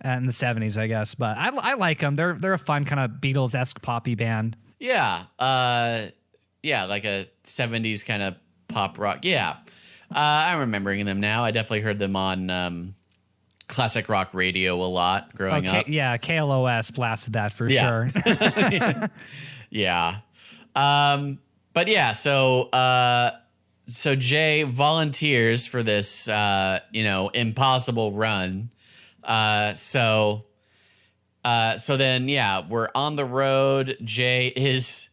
In the 70s, I guess. But I like them. They're a fun kind of Beatles-esque poppy band. Yeah. Like a 70s kind of pop rock. Yeah. I'm remembering them now. I definitely heard them on classic rock radio a lot growing up. Yeah, KLOS blasted that for sure. Yeah. But yeah, so Jay volunteers for this impossible run. So then we're on the road. Jay is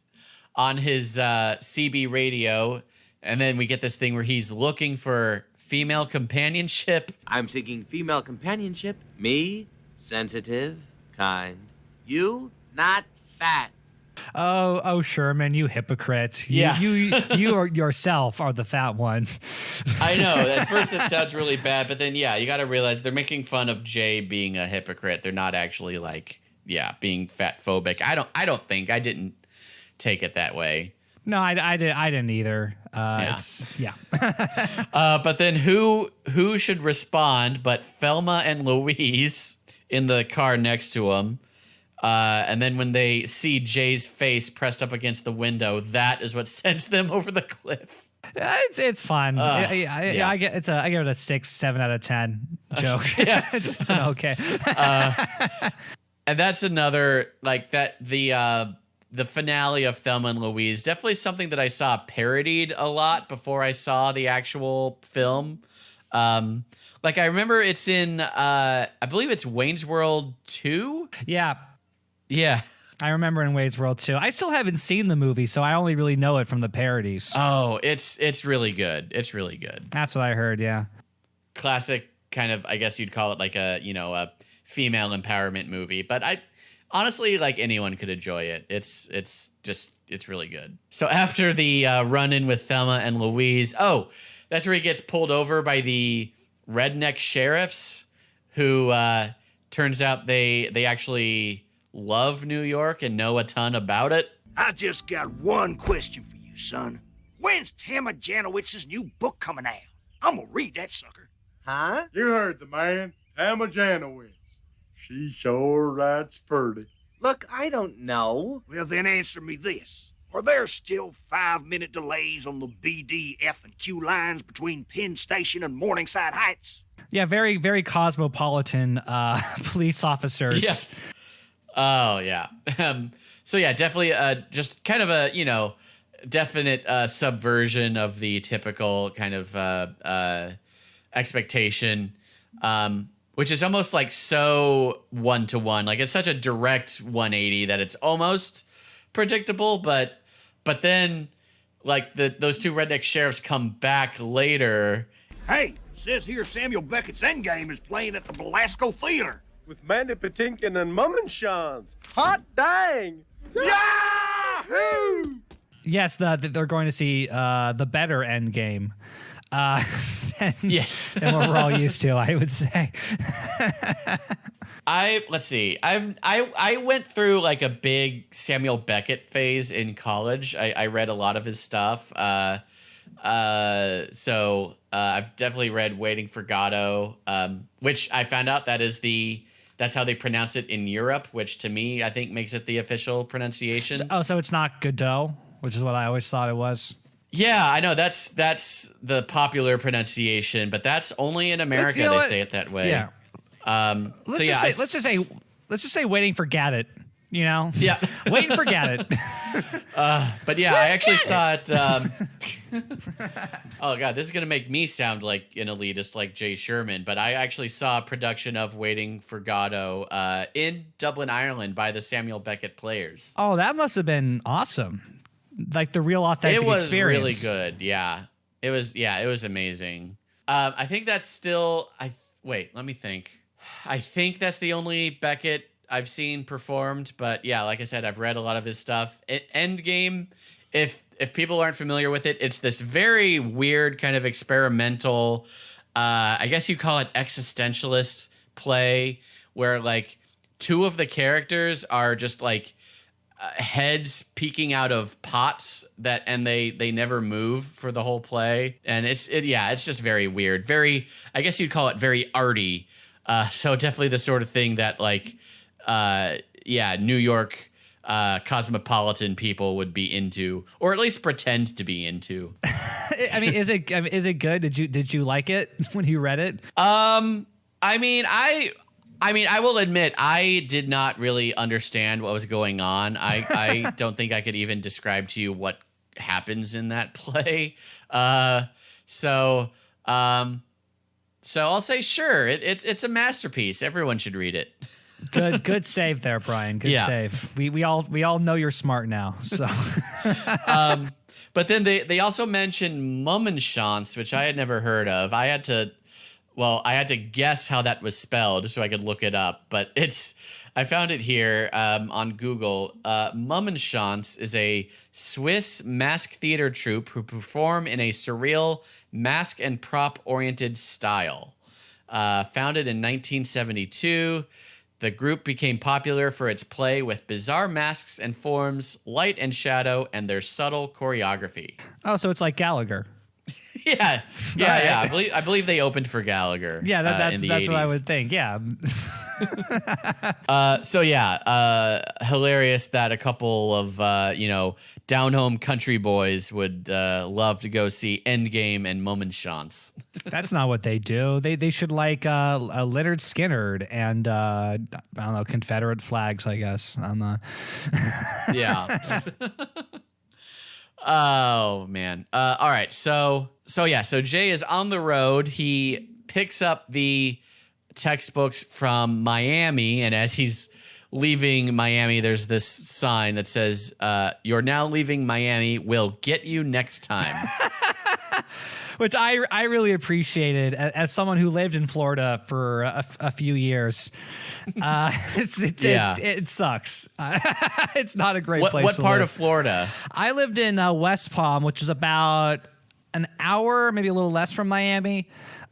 on his CB radio, and then we get this thing where he's looking for female companionship. I'm seeking female companionship. Me, sensitive, kind. You, not fat. Oh, Sherman, you hypocrite. You yourself are the fat one. I know. At first it sounds really bad, but then, you got to realize they're making fun of Jay being a hypocrite. They're not actually being fat phobic. I didn't take it that way. No, I didn't either. But then who should respond but Thelma and Louise in the car next to him? And then when they see Jay's face pressed up against the window, that is what sends them over the cliff. It's fun. I give it a 6-7 out of 10 joke. It's okay. And that's another the finale of Thelma and Louise, definitely something that I saw parodied a lot before I saw the actual film. Like I remember it's in I believe it's Wayne's World 2. Yeah. Yeah. I remember in Wayne's World 2. I still haven't seen the movie, so I only really know it from the parodies. Oh, it's really good. It's really good. That's what I heard, yeah. Classic kind of, I guess you'd call it like a, a female empowerment movie, but I honestly, like, anyone could enjoy it. It's really good. So after the run-in with Thelma and Louise, that's where he gets pulled over by the redneck sheriffs who turns out they actually love New York and know a ton about it. I just got one question for you, son. When's Tamma Janowitz's new book coming out? I'm gonna read that sucker. Huh? You heard the man, Tamma Janowitz. She sure writes pretty. Look, I don't know. Well, then answer me this. Are there still 5-minute delays on the BD, F, and Q lines between Penn Station and Morningside Heights? Yeah, very, very cosmopolitan police officers. Yes. Oh, yeah. So, yeah, definitely just kind of a, definite subversion of the typical kind of expectation, which is almost like so one-to-one. Like, it's such a direct 180 that it's almost predictable, but then, like, those two redneck sheriffs come back later. Hey, says here Samuel Beckett's Endgame is playing at the Belasco Theater. With Mandy Patinkin and Mummenschans. Hot dang! Yahoo! Yes, they're going to see the better Endgame. Yes. Than what we're all used to, I would say. Let's see. I went through like a big Samuel Beckett phase in college. I read a lot of his stuff. So I've definitely read Waiting for Godot, which I found out that's how they pronounce it in Europe, which to me, I think makes it the official pronunciation. So it's not Godot, which is what I always thought it was. Yeah, I know that's the popular pronunciation, but that's only in America they say it that way. Yeah. Let's just say Waiting for Gadget. Yeah. Waiting for Gadget. But yeah, I actually saw it. Oh god, this is gonna make me sound like an elitist, like Jay Sherman. But I actually saw a production of Waiting for Godot in Dublin, Ireland, by the Samuel Beckett Players. Oh, that must have been awesome. Like the real authentic experience. It was really good. Yeah, it was amazing. I think that's still. Wait, let me think. I think that's the only Beckett I've seen performed, but yeah, like I said, I've read a lot of his stuff. Endgame, if people aren't familiar with it, it's this very weird kind of experimental, I guess you call it existentialist play, where like two of the characters are just like heads peeking out of pots and they never move for the whole play, and it's just very weird, very, I guess you'd call it very arty. So definitely the sort of thing that like New York cosmopolitan people would be into, or at least pretend to be into. I mean, is it good? Did you like it when you read it? I mean, I will admit I did not really understand what was going on. I don't think I could even describe to you what happens in that play. So I'll say sure. It's a masterpiece. Everyone should read it. Good save there, Brian. Good save. We all know you're smart now. So, but then they also mentioned Mummenschanz, which I had never heard of. I had to guess how that was spelled so I could look it up. But I found it here on Google. Mummenschanz is a Swiss mask theater troupe who perform in a surreal mask and prop oriented style. Founded in 1972. The group became popular for its play with bizarre masks and forms, light and shadow, and their subtle choreography. Oh, so it's like Gallagher. Yeah. I believe they opened for Gallagher. Yeah, that's 80s. what I would think. Yeah. Hilarious that a couple of down-home country boys would love to go see Endgame and Mummenschanz. That's not what they do. They should like a Lynyrd Skynyrd and I don't know, Confederate flags, I guess. On the yeah. Oh man. All right. So Jay is on the road. He picks up the textbooks from Miami, and as he's leaving Miami, there's this sign that says, "You're now leaving Miami. We'll get you next time." Which I really appreciated as someone who lived in Florida for a few years. It sucks. It's not a great place. What to part live. of Florida? I lived in West Palm, which is about an hour, maybe a little less from Miami,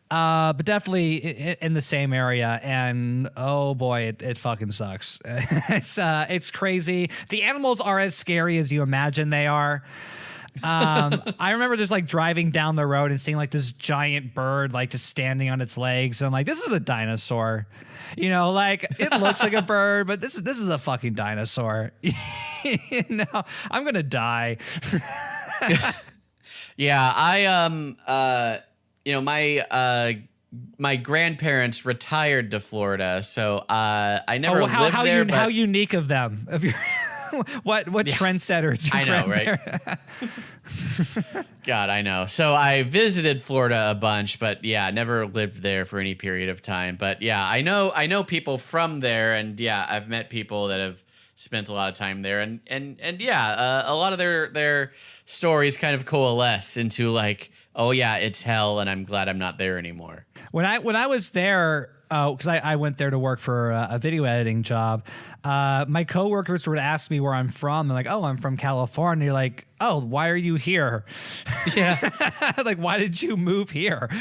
but definitely in the same area. And oh boy, it fucking sucks. It's crazy. The animals are as scary as you imagine they are. I remember just like driving down the road and seeing like this giant bird like just standing on its legs. And I'm like, this is a dinosaur. You know, like it looks like a bird, but this is a fucking dinosaur. You know, I'm gonna die. Yeah, my grandparents retired to Florida, so I never lived there. How unique of them. Of your what trendsetters? I know, right? God, I know. So I visited Florida a bunch, but yeah, never lived there for any period of time. But yeah, I know people from there, and yeah, I've met people that have spent a lot of time there, and yeah, a lot of their stories kind of coalesce into like, oh yeah, it's hell, and I'm glad I'm not there anymore. When I was there, because I went there to work for a video editing job, my coworkers would ask me where I'm from. They're like, oh, I'm from California. You're like, oh, why are you here? Yeah. Like, why did you move here?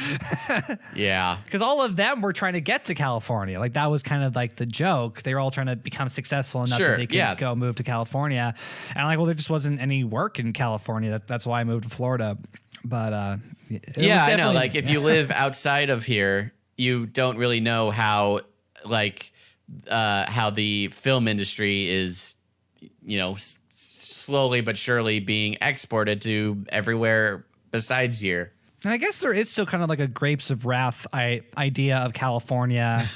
Yeah. Because all of them were trying to get to California. Like, that was kind of like the joke. They were all trying to become successful enough that they could go move to California. And I'm like, well, there just wasn't any work in California. That's why I moved to Florida. But yeah, I know. Like, if you live outside of here, you don't really know how the film industry is, you know, slowly but surely being exported to everywhere besides here. And I guess there is still kind of like a Grapes of Wrath idea of California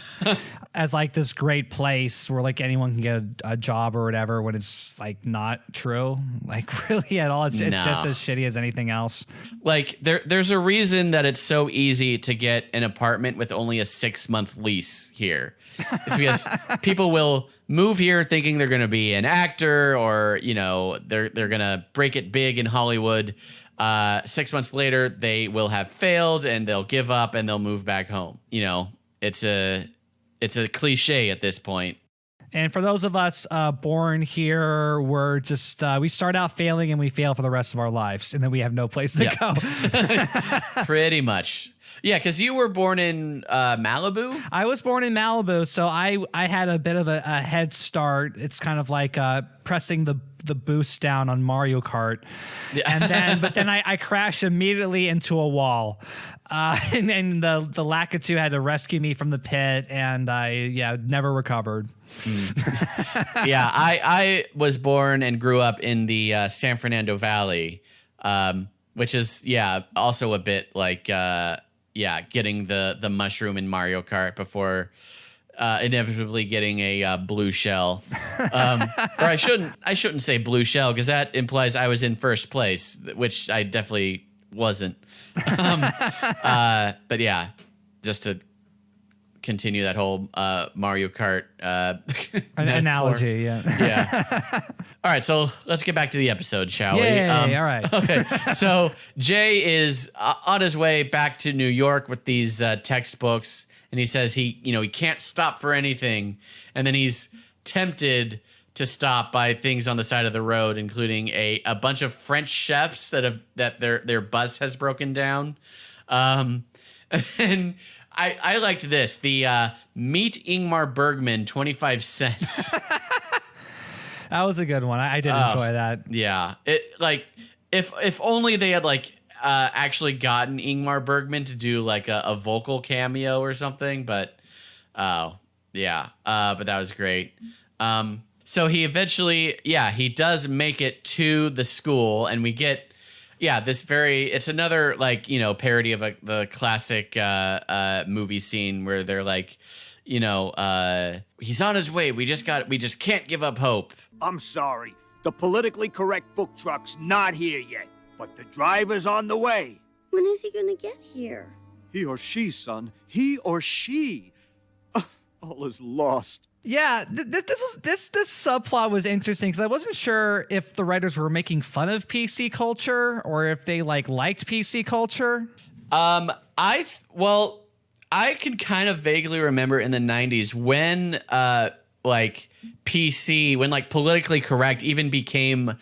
as like this great place where like anyone can get a job or whatever, when it's like not true, like really at all. It's just as shitty as anything else. Like there's a reason that it's so easy to get an apartment with only a 6-month lease here. It's because people will move here thinking they're going to be an actor, or, you know, they're going to break it big in Hollywood. 6 months later, they will have failed and they'll give up and they'll move back home. You know, it's a cliche at this point. And for those of us born here, we're just we start out failing and we fail for the rest of our lives, and then we have no place to go. Pretty much. Yeah, because you were born in Malibu? I was born in Malibu, so I had a bit of a head start. It's kind of like pressing the boost down on Mario Kart. And then I crashed immediately into a wall. And the Lakitu had to rescue me from the pit, and I never recovered. Yeah, I was born and grew up in the San Fernando Valley, which is also a bit like getting the mushroom in Mario Kart before inevitably getting a blue shell. Or I shouldn't say blue shell, because that implies I was in first place, which I definitely wasn't. But yeah, just to continue that whole Mario Kart analogy. Yeah. All right, so let's get back to the episode, shall we? All right. Okay. So Jay is on his way back to New York with these textbooks, and he says he can't stop for anything, and then he's tempted to stop by things on the side of the road, including a bunch of French chefs that their bus has broken down. And I liked this. The meet Ingmar Bergman, 25 cents. That was a good one. I did enjoy that. Yeah. It like if only they had actually gotten Ingmar Bergman to do like a vocal cameo or something, but but that was great. So he eventually, he does make it to the school, and we get it's another parody of the classic movie scene where they're like, he's on his way. We just can't give up hope. I'm sorry. The politically correct book truck's not here yet, but the driver's on the way. When is he gonna get here? He or she, son. He or she. All is lost. Yeah, this subplot was interesting because I wasn't sure if the writers were making fun of PC culture or if they liked PC culture. I can kind of vaguely remember in the 90s when PC, when politically correct even became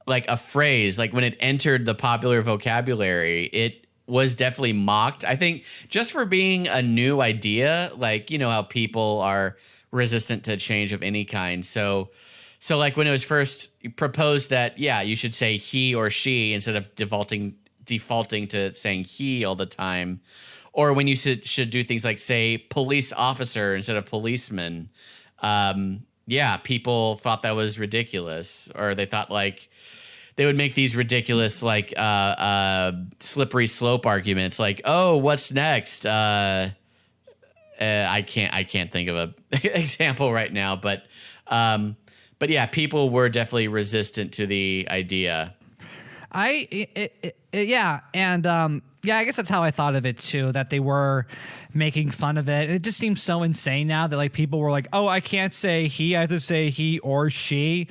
like a phrase, like when it entered the popular vocabulary, it was definitely mocked. I think just for being a new idea, like, you know, how people are resistant to change of any kind. So like when it was first proposed that, yeah, you should say he or she instead of defaulting to saying he all the time, or when you should do things like say police officer instead of policeman. Yeah, people thought that was ridiculous, or they thought like they would make these ridiculous like slippery slope arguments like, oh, what's next? I can't think of a example right now, but yeah, people were definitely resistant to the idea. Yeah, and yeah, I guess that's how I thought of it too, that they were making fun of it. It just seems so insane now that like people were like, oh, I can't say he, I have to say he or she.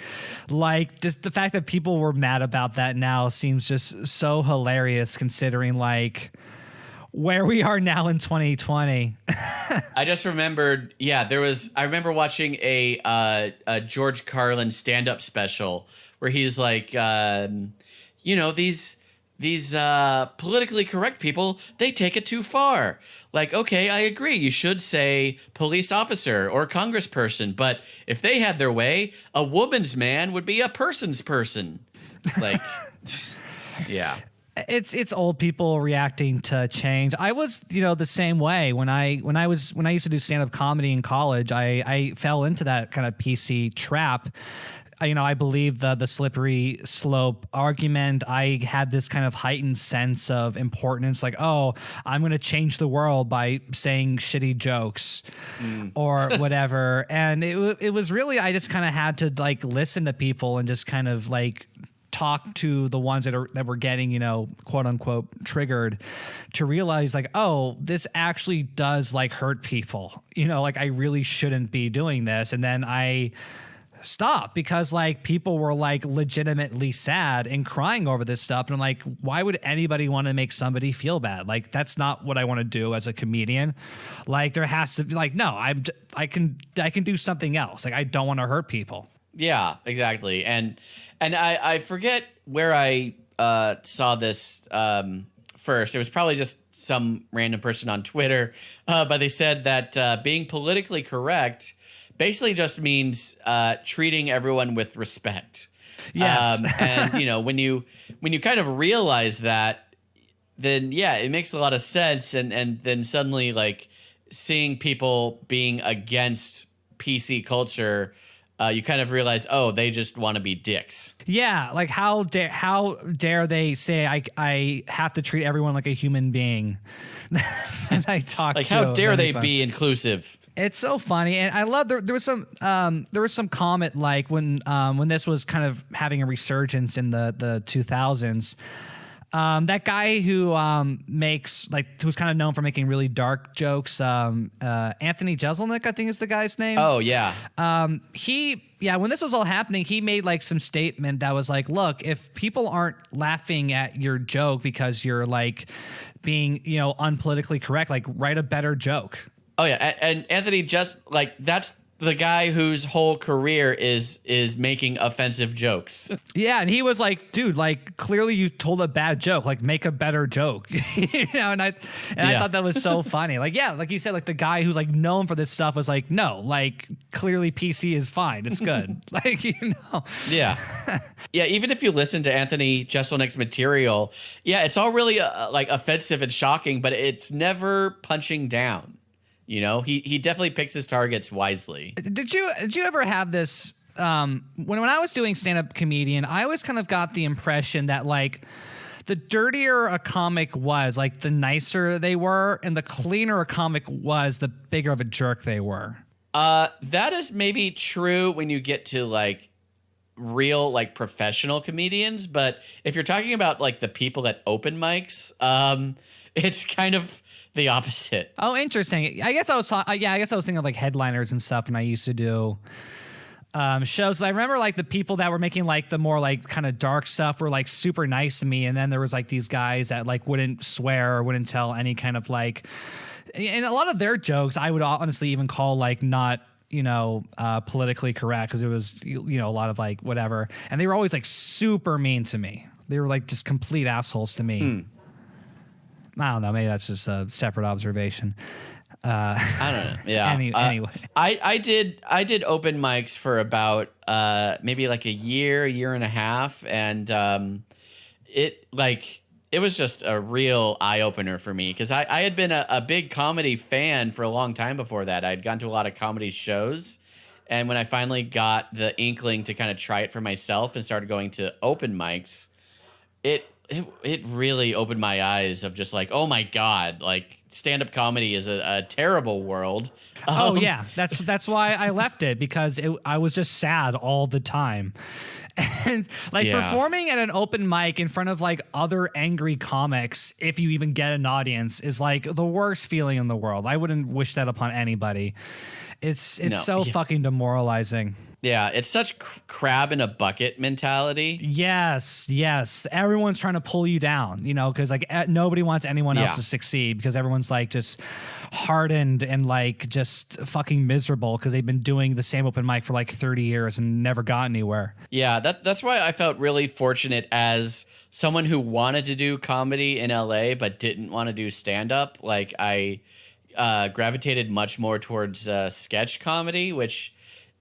Like just the fact that people were mad about that now seems just so hilarious considering like where we are now in 2020. I just remembered, yeah, I remember watching a George Carlin stand-up special where he's like, you know, these politically correct people, they take it too far. Like, okay, I agree. You should say police officer or congressperson, but if they had their way, a woman's man would be a person's person. Like, yeah. It's old people reacting to change. I was, you know, the same way when I used to do stand-up comedy in college. I fell into that kind of PC trap. You know, I believe the slippery slope argument. I had this kind of heightened sense of importance, like, oh, I'm going to change the world by saying shitty jokes or whatever. And it was really, I just kind of had to like listen to people and just kind of like talk to the ones that were getting, you know, quote unquote triggered, to realize like, oh, this actually does like hurt people. You know, like I really shouldn't be doing this. And then I stop because like people were like legitimately sad and crying over this stuff, and I'm like, why would anybody want to make somebody feel bad? Like that's not what I want to do as a comedian. Like there has to be like, no, I can do something else. Like I don't want to hurt people. Yeah, exactly. And I forget where I saw this first. It was probably just some random person on Twitter, but they said that being politically correct basically just means treating everyone with respect. Yes. And you know, when you kind of realize that, then yeah, it makes a lot of sense. And then suddenly like seeing people being against PC culture, you kind of realize, oh, they just want to be dicks. Yeah, like how dare they say I have to treat everyone like a human being? And I talk like to how dare they be inclusive? It's so funny, and I love there was some comment like when this was kind of having a resurgence in the 2000s. That guy who makes like who's kind of known for making really dark jokes, Anthony Jeselnik, I think is the guy's name. Oh yeah. When this was all happening, he made like some statement that was like, look, if people aren't laughing at your joke because you're like being, you know, unpolitically correct, like write a better joke. Oh yeah, and Anthony just like that's the guy whose whole career is making offensive jokes. Yeah, and he was like, dude, like clearly you told a bad joke, like make a better joke. You know, and I thought that was so funny. Like, yeah, like you said, like the guy who's like known for this stuff was like, no, like clearly PC is fine. It's good. Like, you know. Yeah. Yeah, even if you listen to Anthony Jeselnik's material, yeah, it's all really like offensive and shocking, but it's never punching down. You know, he definitely picks his targets wisely. Did you ever have this when I was doing stand-up comedian, I always kind of got the impression that like the dirtier a comic was, like the nicer they were, and the cleaner a comic was, the bigger of a jerk they were. That is maybe true when you get to like real like professional comedians, but if you're talking about like the people that open mics, it's kind of the opposite. Oh, interesting. I guess I was thinking of like headliners and stuff when I used to do shows. I remember like the people that were making like the more like kind of dark stuff were like super nice to me, and then there was like these guys that like wouldn't swear or wouldn't tell any kind of like, and a lot of their jokes I would honestly even call like not politically correct, because it was a lot of like whatever, and they were always like super mean to me. They were like just complete assholes to me. I don't know, maybe that's just a separate observation. I don't know. Yeah. Anyway, I did open mics for about maybe like a year and a half, and it was just a real eye opener for me, because I had been a big comedy fan for a long time before that. I'd gone to a lot of comedy shows, and when I finally got the inkling to kind of try it for myself and started going to open mics, it really opened my eyes of just like, oh my God, like stand-up comedy is a terrible world. Oh yeah, that's why I left it, because I was just sad all the time. And like performing at an open mic in front of like other angry comics, if you even get an audience, is like the worst feeling in the world. I wouldn't wish that upon anybody. It's fucking demoralizing. Yeah, it's such crab in a bucket mentality. Yes. Everyone's trying to pull you down, because like nobody wants anyone else to succeed, because everyone's like just hardened and like just fucking miserable because they've been doing the same open mic for like 30 years and never got anywhere. Yeah, that's why I felt really fortunate as someone who wanted to do comedy in LA but didn't want to do stand-up. Like I gravitated much more towards sketch comedy, which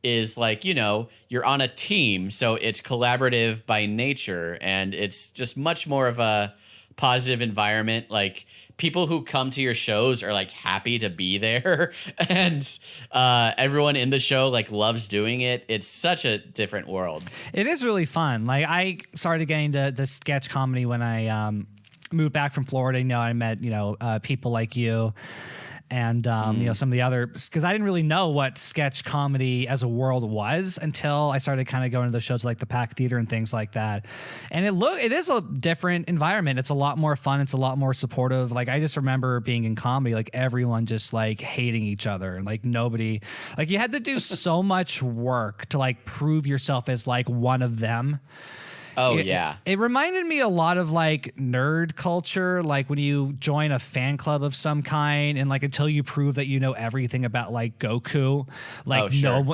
is like, you're on a team, so it's collaborative by nature, and it's just much more of a positive environment. Like people who come to your shows are like happy to be there, and everyone in the show like loves doing it. It's such a different world. It is really fun. Like I started getting to the sketch comedy when I moved back from Florida. I met people like you. And, some of the other, because I didn't really know what sketch comedy as a world was until I started kind of going to the shows like the Pack Theater and things like that. And it is a different environment. It's a lot more fun. It's a lot more supportive. Like, I just remember being in comedy, like everyone just like hating each other, and like nobody, like you had to do so much work to like prove yourself as like one of them. Oh, yeah. It reminded me a lot of like nerd culture, like when you join a fan club of some kind and like until you prove that you know everything about like Goku, like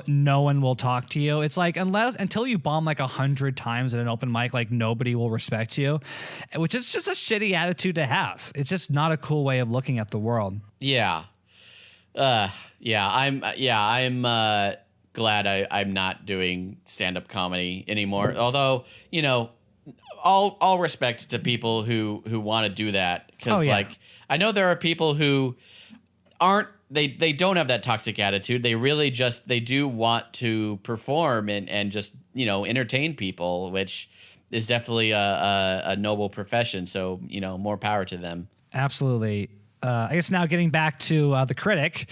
no one will talk to you. It's like until you bomb like 100 times at an open mic, like nobody will respect you, which is just a shitty attitude to have. It's just not a cool way of looking at the world. Yeah. I'm glad I'm not doing stand-up comedy anymore. Although, all respect to people who want to do that, because like I know there are people who aren't, they don't have that toxic attitude. They really they do want to perform and just entertain people, which is definitely a noble profession. So more power to them. Absolutely. I guess now getting back to The Critic,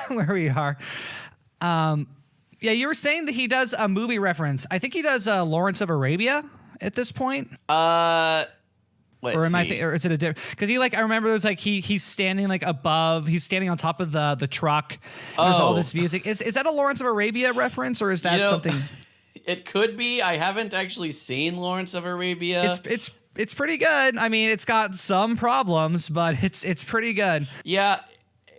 where we are. You were saying that he does a movie reference. I think he does Lawrence of Arabia at this point. Or is it a different? Because I remember there's like he's standing like above, he's standing on top of the truck. And there's all this music. Is that a Lawrence of Arabia reference, or is that something? It could be. I haven't actually seen Lawrence of Arabia. It's pretty good. I mean, it's got some problems, but it's pretty good. Yeah.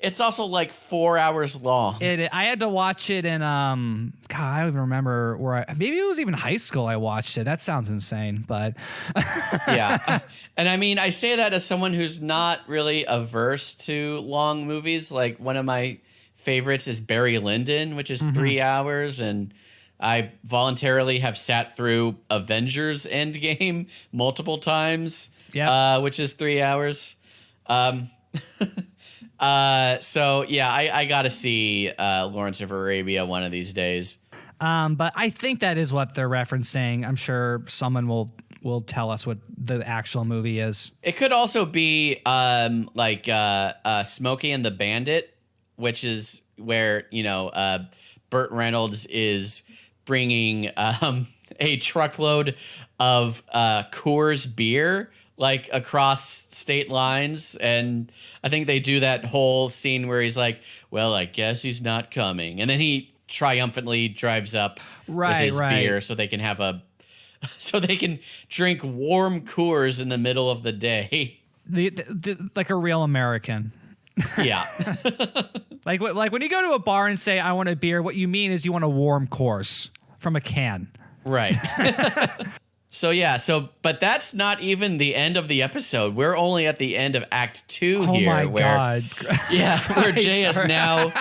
It's also like 4 hours long. I had to watch it in God, I don't even remember where maybe it was even high school I watched it. That sounds insane, but yeah. And I mean, I say that as someone who's not really averse to long movies. Like one of my favorites is Barry Lyndon, which is 3 hours, and I voluntarily have sat through Avengers Endgame multiple times. Yeah, which is 3 hours. I gotta see Lawrence of Arabia one of these days. But I think that is what they're referencing. I'm sure someone will tell us what the actual movie is. It could also be Smokey and the Bandit, which is where Burt Reynolds is bringing a truckload of Coors beer like across state lines, and I think they do that whole scene where he's like, well, I guess he's not coming, and then he triumphantly drives up with his beer so they can have so they can drink warm Coors in the middle of the day. Like a real American. Yeah. like when you go to a bar and say, I want a beer, what you mean is you want a warm Coors from a can. Right. But that's not even the end of the episode. We're only at the end of Act 2 here. Oh my God. Yeah, where Jay is now,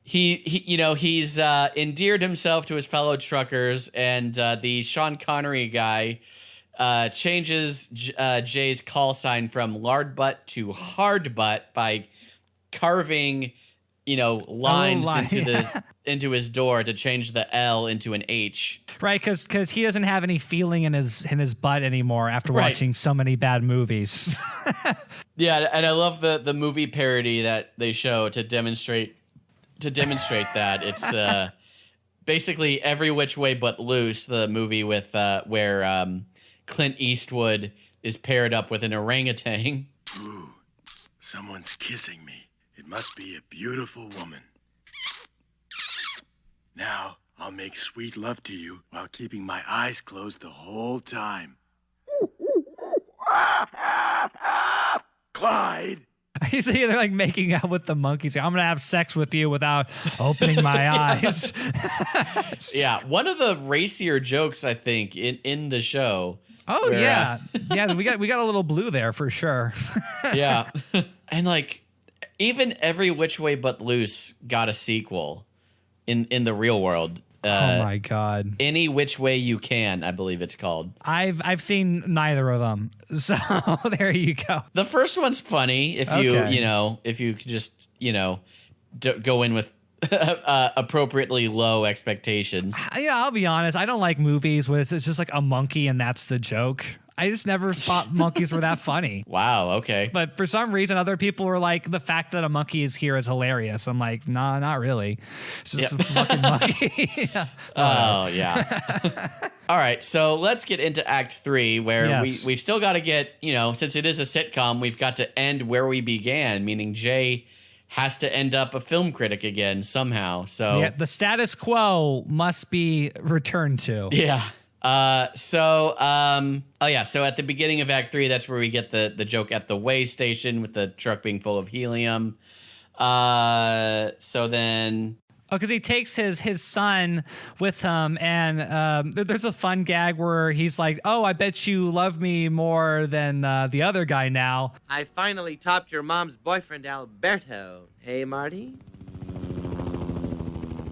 he's endeared himself to his fellow truckers, and the Sean Connery guy changes Jay's call sign from lard butt to hard butt by carving, lines into his door to change the L into an H. Right, because he doesn't have any feeling in his butt anymore after watching so many bad movies. Yeah, and I love the movie parody that they show to demonstrate that. It's basically Every Which Way But Loose, the movie with where Clint Eastwood is paired up with an orangutan. Ooh, someone's kissing me. It must be a beautiful woman. Now, I'll make sweet love to you while keeping my eyes closed the whole time. Clyde! He's either like making out with the monkeys. I'm going to have sex with you without opening my eyes. Yeah, one of the racier jokes, I think, in the show. Oh, where, yeah. Yeah, we got a little blue there for sure. Yeah. And like, even Every Which Way But Loose got a sequel in the real world. Oh my God. Any Which Way You Can, I believe it's called. I've seen neither of them. So there you go. The first one's funny if you just, go in with appropriately low expectations. Yeah, I'll be honest. I don't like movies with it's just like a monkey and that's the joke. I just never thought monkeys were that funny. Wow, okay. But for some reason, other people were like, the fact that a monkey is here is hilarious. I'm like, nah, not really. It's just a fucking monkey. Yeah. Oh, yeah. All right, so let's get into Act 3, where we've still got to get, since it is a sitcom, we've got to end where we began, meaning Jay has to end up a film critic again somehow. So yeah, the status quo must be returned to. Yeah. So at the beginning of Act 3, that's where we get the joke at the way station with the truck being full of helium. So then... Oh, because he takes his son with him, and there's a fun gag where he's like, oh, I bet you love me more than the other guy now. I finally topped your mom's boyfriend, Alberto. Hey, Marty?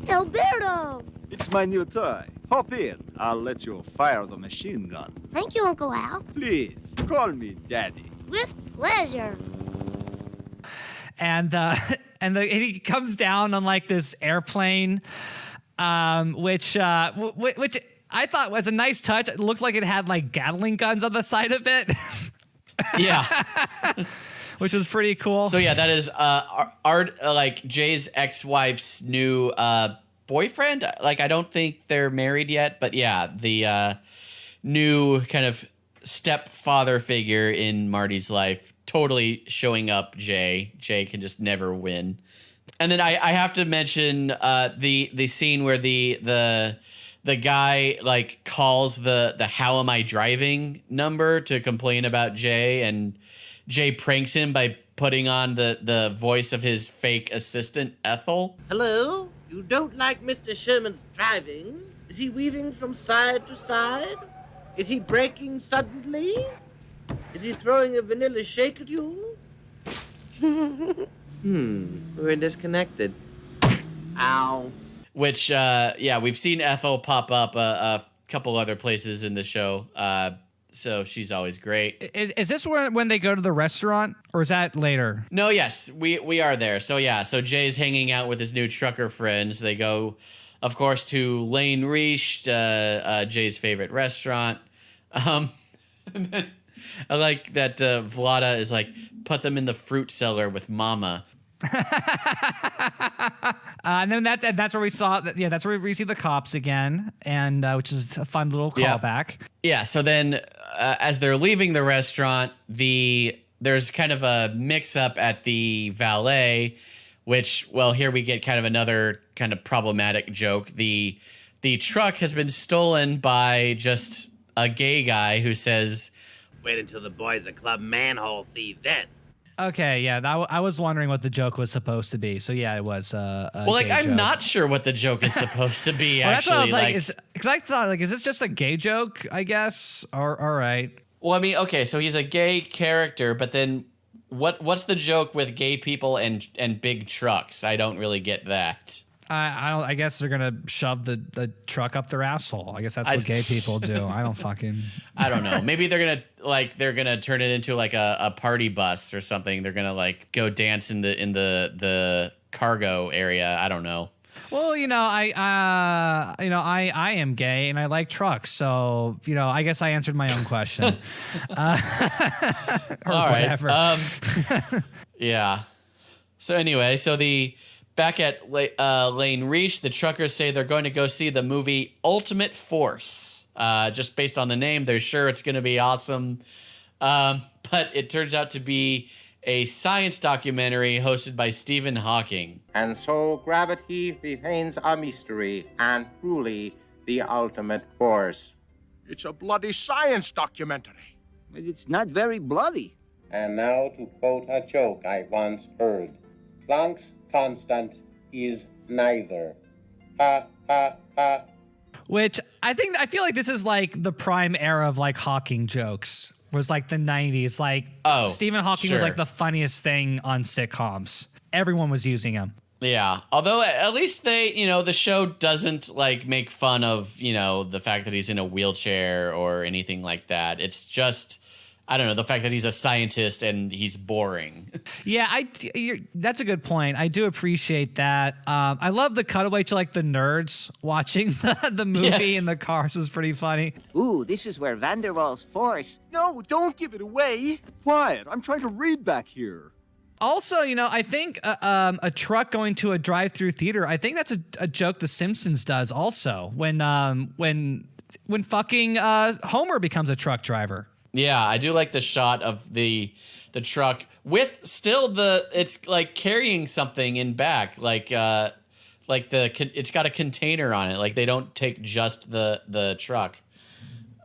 Alberto! It's my new toy. Hop in. I'll let you fire the machine gun. Thank you, Uncle Al. Please, call me Daddy. With pleasure. And he comes down on like this airplane, which I thought was a nice touch. It looked like it had like Gatling guns on the side of it. Yeah. Which was pretty cool. So yeah, that is like Jay's ex-wife's new boyfriend. Like, I don't think they're married yet, but yeah, the new kind of stepfather figure in Marty's life, totally showing up Jay. Jay can just never win. And then I have to mention the scene where the guy like calls the "How am I driving" number to complain about Jay, and Jay pranks him by putting on the voice of his fake assistant Ethel. Hello? You don't like Mr. Sherman's driving? Is he weaving from side to side? Is he braking suddenly? Is he throwing a vanilla shake at you? We're disconnected. Ow. Which, we've seen Ethel pop up a couple other places in the show. So she's always great. Is this when they go to the restaurant, or is that later? No, yes, we are there. So yeah, so Jay's hanging out with his new trucker friends. They go, of course, to Lane Riche, Jay's favorite restaurant. And then I like that Vlada is like, put them in the fruit cellar with Mama. And then that's where we saw that. Yeah, that's where we see the cops again, and which is a fun little callback. Yeah. So then, as they're leaving the restaurant, there's kind of a mix-up at the valet, which, well, here we get kind of another kind of problematic joke. The truck has been stolen by just a gay guy who says, "Wait until the boys at Club Manhole see this." Okay, yeah, I was wondering what the joke was supposed to be. So yeah, it was. Well, like, I'm joke. not sure what the joke is supposed to be. Well, that's what I actually, was because I thought, like, is this just a gay joke? I guess. Or all right. Well, I mean, okay, so he's a gay character, but then what's the joke with gay people and big trucks? I don't really get that. I don't. I guess they're gonna shove the truck up their asshole. I guess that's what gay people do. I don't fucking. I don't know. Maybe they're gonna turn it into like a party bus or something. They're gonna like go dance in the cargo area. I don't know. Well, I am gay and I like trucks, so I guess I answered my own question. Or all whatever. Right. Yeah. So anyway, back at Lane Reach, the truckers say they're going to go see the movie Ultimate Force. Just based on the name, they're sure it's going to be awesome. But it turns out to be a science documentary hosted by Stephen Hawking. And so gravity remains a mystery and truly the ultimate force. It's a bloody science documentary. But it's not very bloody. And now to quote a joke I once heard. Planck's constant is neither. Ha, ha, ha. Which I feel like this is like the prime era of like Hawking jokes. Was like the 90s. Like Stephen Hawking was like the funniest thing on sitcoms. Everyone was using him. Yeah. Although at least the show doesn't like make fun of, the fact that he's in a wheelchair or anything like that. It's just, I don't know, the fact that he's a scientist and he's boring. Yeah, that's a good point. I do appreciate that. I love the cutaway to like the nerds watching the movie in the cars is pretty funny. Ooh, this is where Van der Waals force. No, don't give it away. Quiet, I'm trying to read back here. Also, I think a truck going to a drive-through theater, I think that's a joke The Simpsons does also when fucking Homer becomes a truck driver. Yeah, I do like the shot of the truck with still it's like carrying something in back, it's got a container on it. Like they don't take just the truck.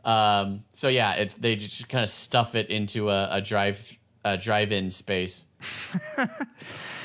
So yeah, they just kind of stuff it into a drive-in space.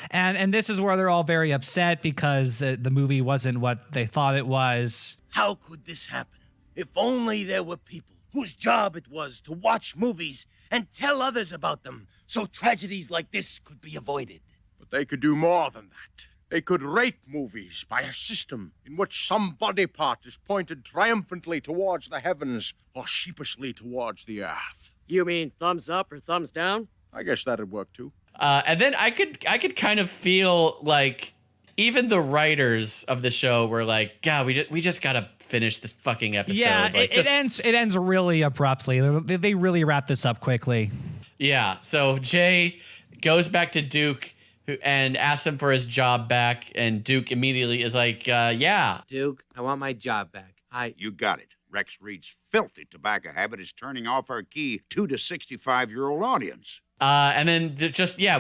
And this is where they're all very upset because the movie wasn't what they thought it was. How could this happen? If only there were people whose job it was to watch movies and tell others about them, so tragedies like this could be avoided. But they could do more than that. They could rate movies by a system in which some body part is pointed triumphantly towards the heavens or sheepishly towards the earth. You mean thumbs up or thumbs down? I guess that'd work too. And then I could kind of feel like even the writers of the show were like, God, we just gotta finish this fucking episode. Yeah, like, it ends really abruptly. They really wrap this up quickly. Yeah, so Jay goes back to Duke and asks him for his job back, and Duke immediately is like, yeah. Duke, I want my job back. You got it. Rex Reed's filthy tobacco habit is turning off our key 2 to 65-year-old audience. And then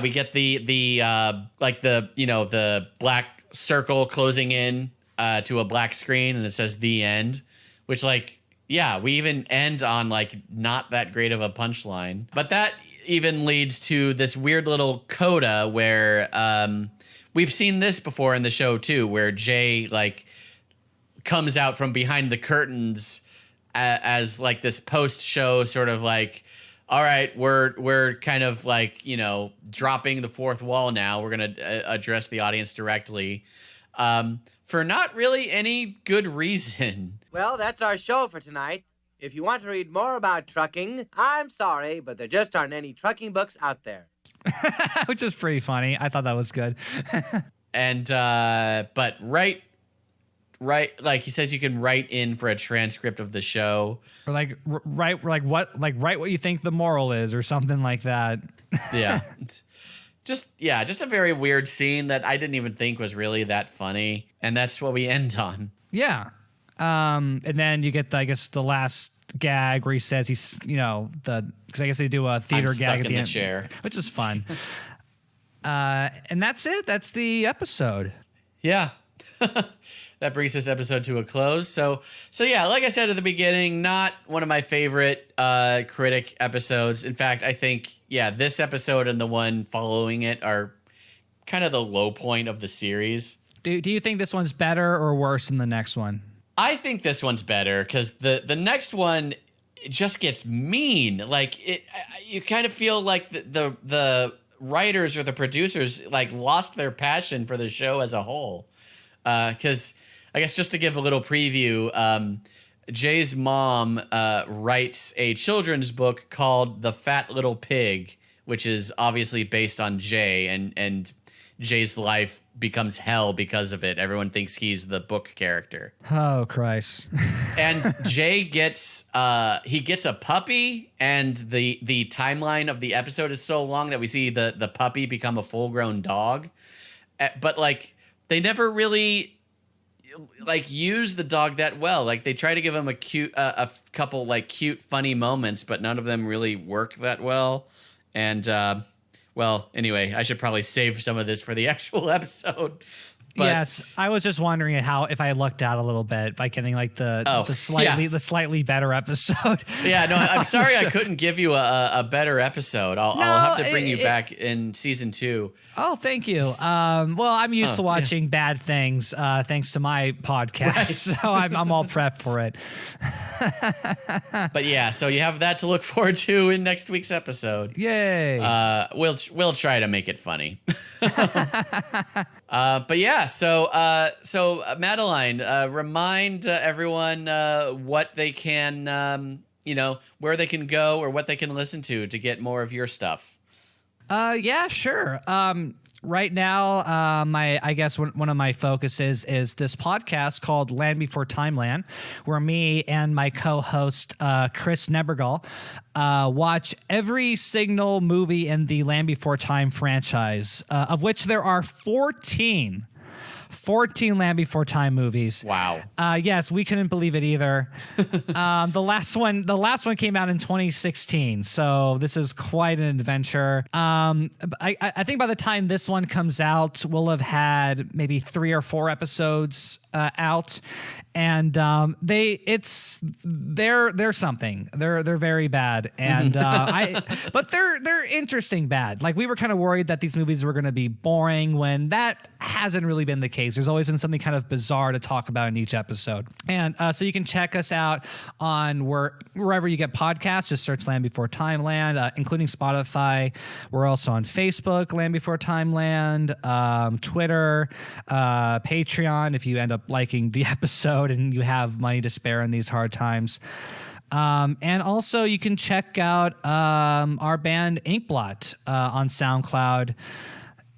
we get the black circle closing in to a black screen, and it says the end, which we even end on like not that great of a punchline. But that even leads to this weird little coda where we've seen this before in the show too, where Jay like comes out from behind the curtains as like this post-show sort of like, all right, we're kind of like, dropping the fourth wall now. We're going to address the audience directly for not really any good reason. Well, that's our show for tonight. If you want to read more about trucking, I'm sorry, but there just aren't any trucking books out there. Which is pretty funny. I thought that was good. And but right, like he says, you can write in for a transcript of the show, or write what you think the moral is, or something like that. Yeah. just a very weird scene that I didn't even think was really that funny. And that's what we end on. Yeah. And then you get, I guess, the last gag where he says he's, because I guess they do a theater I'm gag stuck at in the the end, chair. which is fun. And that's it. That's the episode. Yeah. That brings this episode to a close. So yeah, like I said at the beginning, not one of my favorite Critic episodes. In fact, I think, this episode and the one following it are kind of the low point of the series. Do you think this one's better or worse than the next one? I think this one's better because the next one just gets mean. Like you kind of feel like the writers or the producers like lost their passion for the show as a whole. Because I guess just to give a little preview, Jay's mom writes a children's book called The Fat Little Pig, which is obviously based on Jay, and Jay's life becomes hell because of it. Everyone thinks he's the book character. Oh, Christ. And Jay gets a puppy, and the timeline of the episode is so long that we see the puppy become a full-grown dog. But like they never really like use the dog that well. Like they try to give him a couple like cute funny moments, but none of them really work that well. And well, anyway, I should probably save some of this for the actual episode. But, yes, I was just wondering if I lucked out a little bit by getting like the slightly better episode. Yeah, no, I'm sorry I couldn't give you a better episode. I'll have to bring you back in season 2. Oh, thank you. Well, I'm used to watching bad things thanks to my podcast, right. So I'm all prepped for it. But yeah, so you have that to look forward to in next week's episode. Yay! We'll try to make it funny. But yeah, so Madeline, remind everyone what they can, where they can go or what they can listen to get more of your stuff. Yeah, sure. Right now, I guess one of my focuses is this podcast called Land Before Timeland, where me and my co-host Chris Nebergal watch every single movie in the Land Before Time franchise, of which there are 14 Land Before Time movies. Wow. Yes, we couldn't believe it either. The last one came out in 2016, so this is quite an adventure. I think by the time this one comes out, we'll have had maybe 3 or 4 episodes out, and they're something. They're very bad, and but they're interesting bad. Like we were kind of worried that these movies were going to be boring when that hasn't really been the case. There's always been something kind of bizarre to talk about in each episode. And so you can check us out on wherever you get podcasts. Just search Land Before Timeland, including Spotify. We're also on Facebook, Land Before Timeland, Twitter, Patreon, if you end up liking the episode and you have money to spare in these hard times. And also you can check out our band Inkblot on SoundCloud.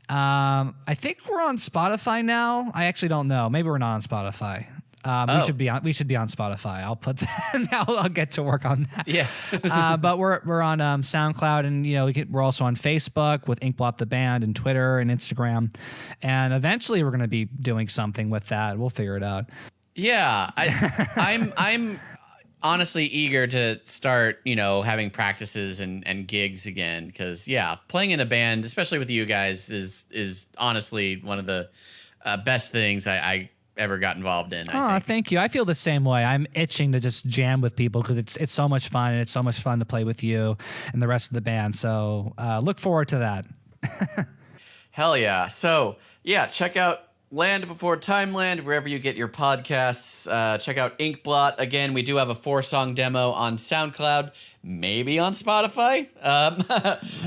I think we're on Spotify now. I actually don't know. Maybe we're not on Spotify. We should be on Spotify. I'll put that. I'll get to work on that. Yeah. But we're on SoundCloud, and we're also on Facebook with Inkblot the band, and Twitter and Instagram, and eventually we're going to be doing something with that. We'll figure it out. Yeah, I'm honestly eager to start, having practices and gigs again, because playing in a band, especially with you guys, is honestly one of the best things I ever got involved in. I think. Thank you. I feel the same way. I'm itching to just jam with people because it's so much fun, and it's so much fun to play with you and the rest of the band. So look forward to that. Hell yeah. So check out Land Before Timeland, wherever you get your podcasts. Check out Inkblot. Again, we do have a 4-song demo on SoundCloud, maybe on Spotify.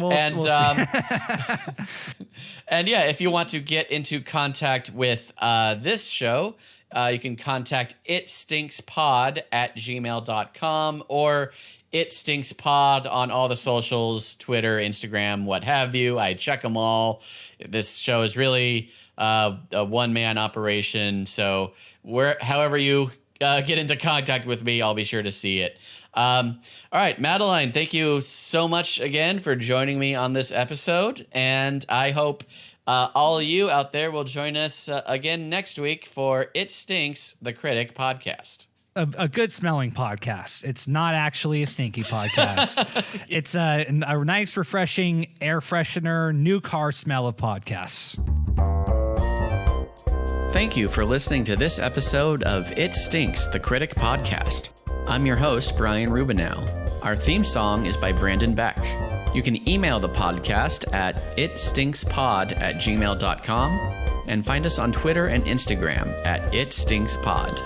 We'll see. And if you want to get into contact with this show, you can contact itstinkspod@gmail.com or itstinkspod on all the socials, Twitter, Instagram, what have you. I check them all. This show is really a one-man operation, so however you get into contact with me, I'll be sure to see it. All right, Madeline, thank you so much again for joining me on this episode. And I hope all of you out there will join us again next week for It Stinks, the Critic podcast. A good smelling podcast. It's not actually a stinky podcast. It's a nice, refreshing air freshener, new car smell of podcasts. Thank you for listening to this episode of It Stinks, the Critic podcast. I'm your host, Brian Rubinow. Our theme song is by Brandon Beck. You can email the podcast at itstinkspod@gmail.com and find us on Twitter and Instagram at itstinckspod.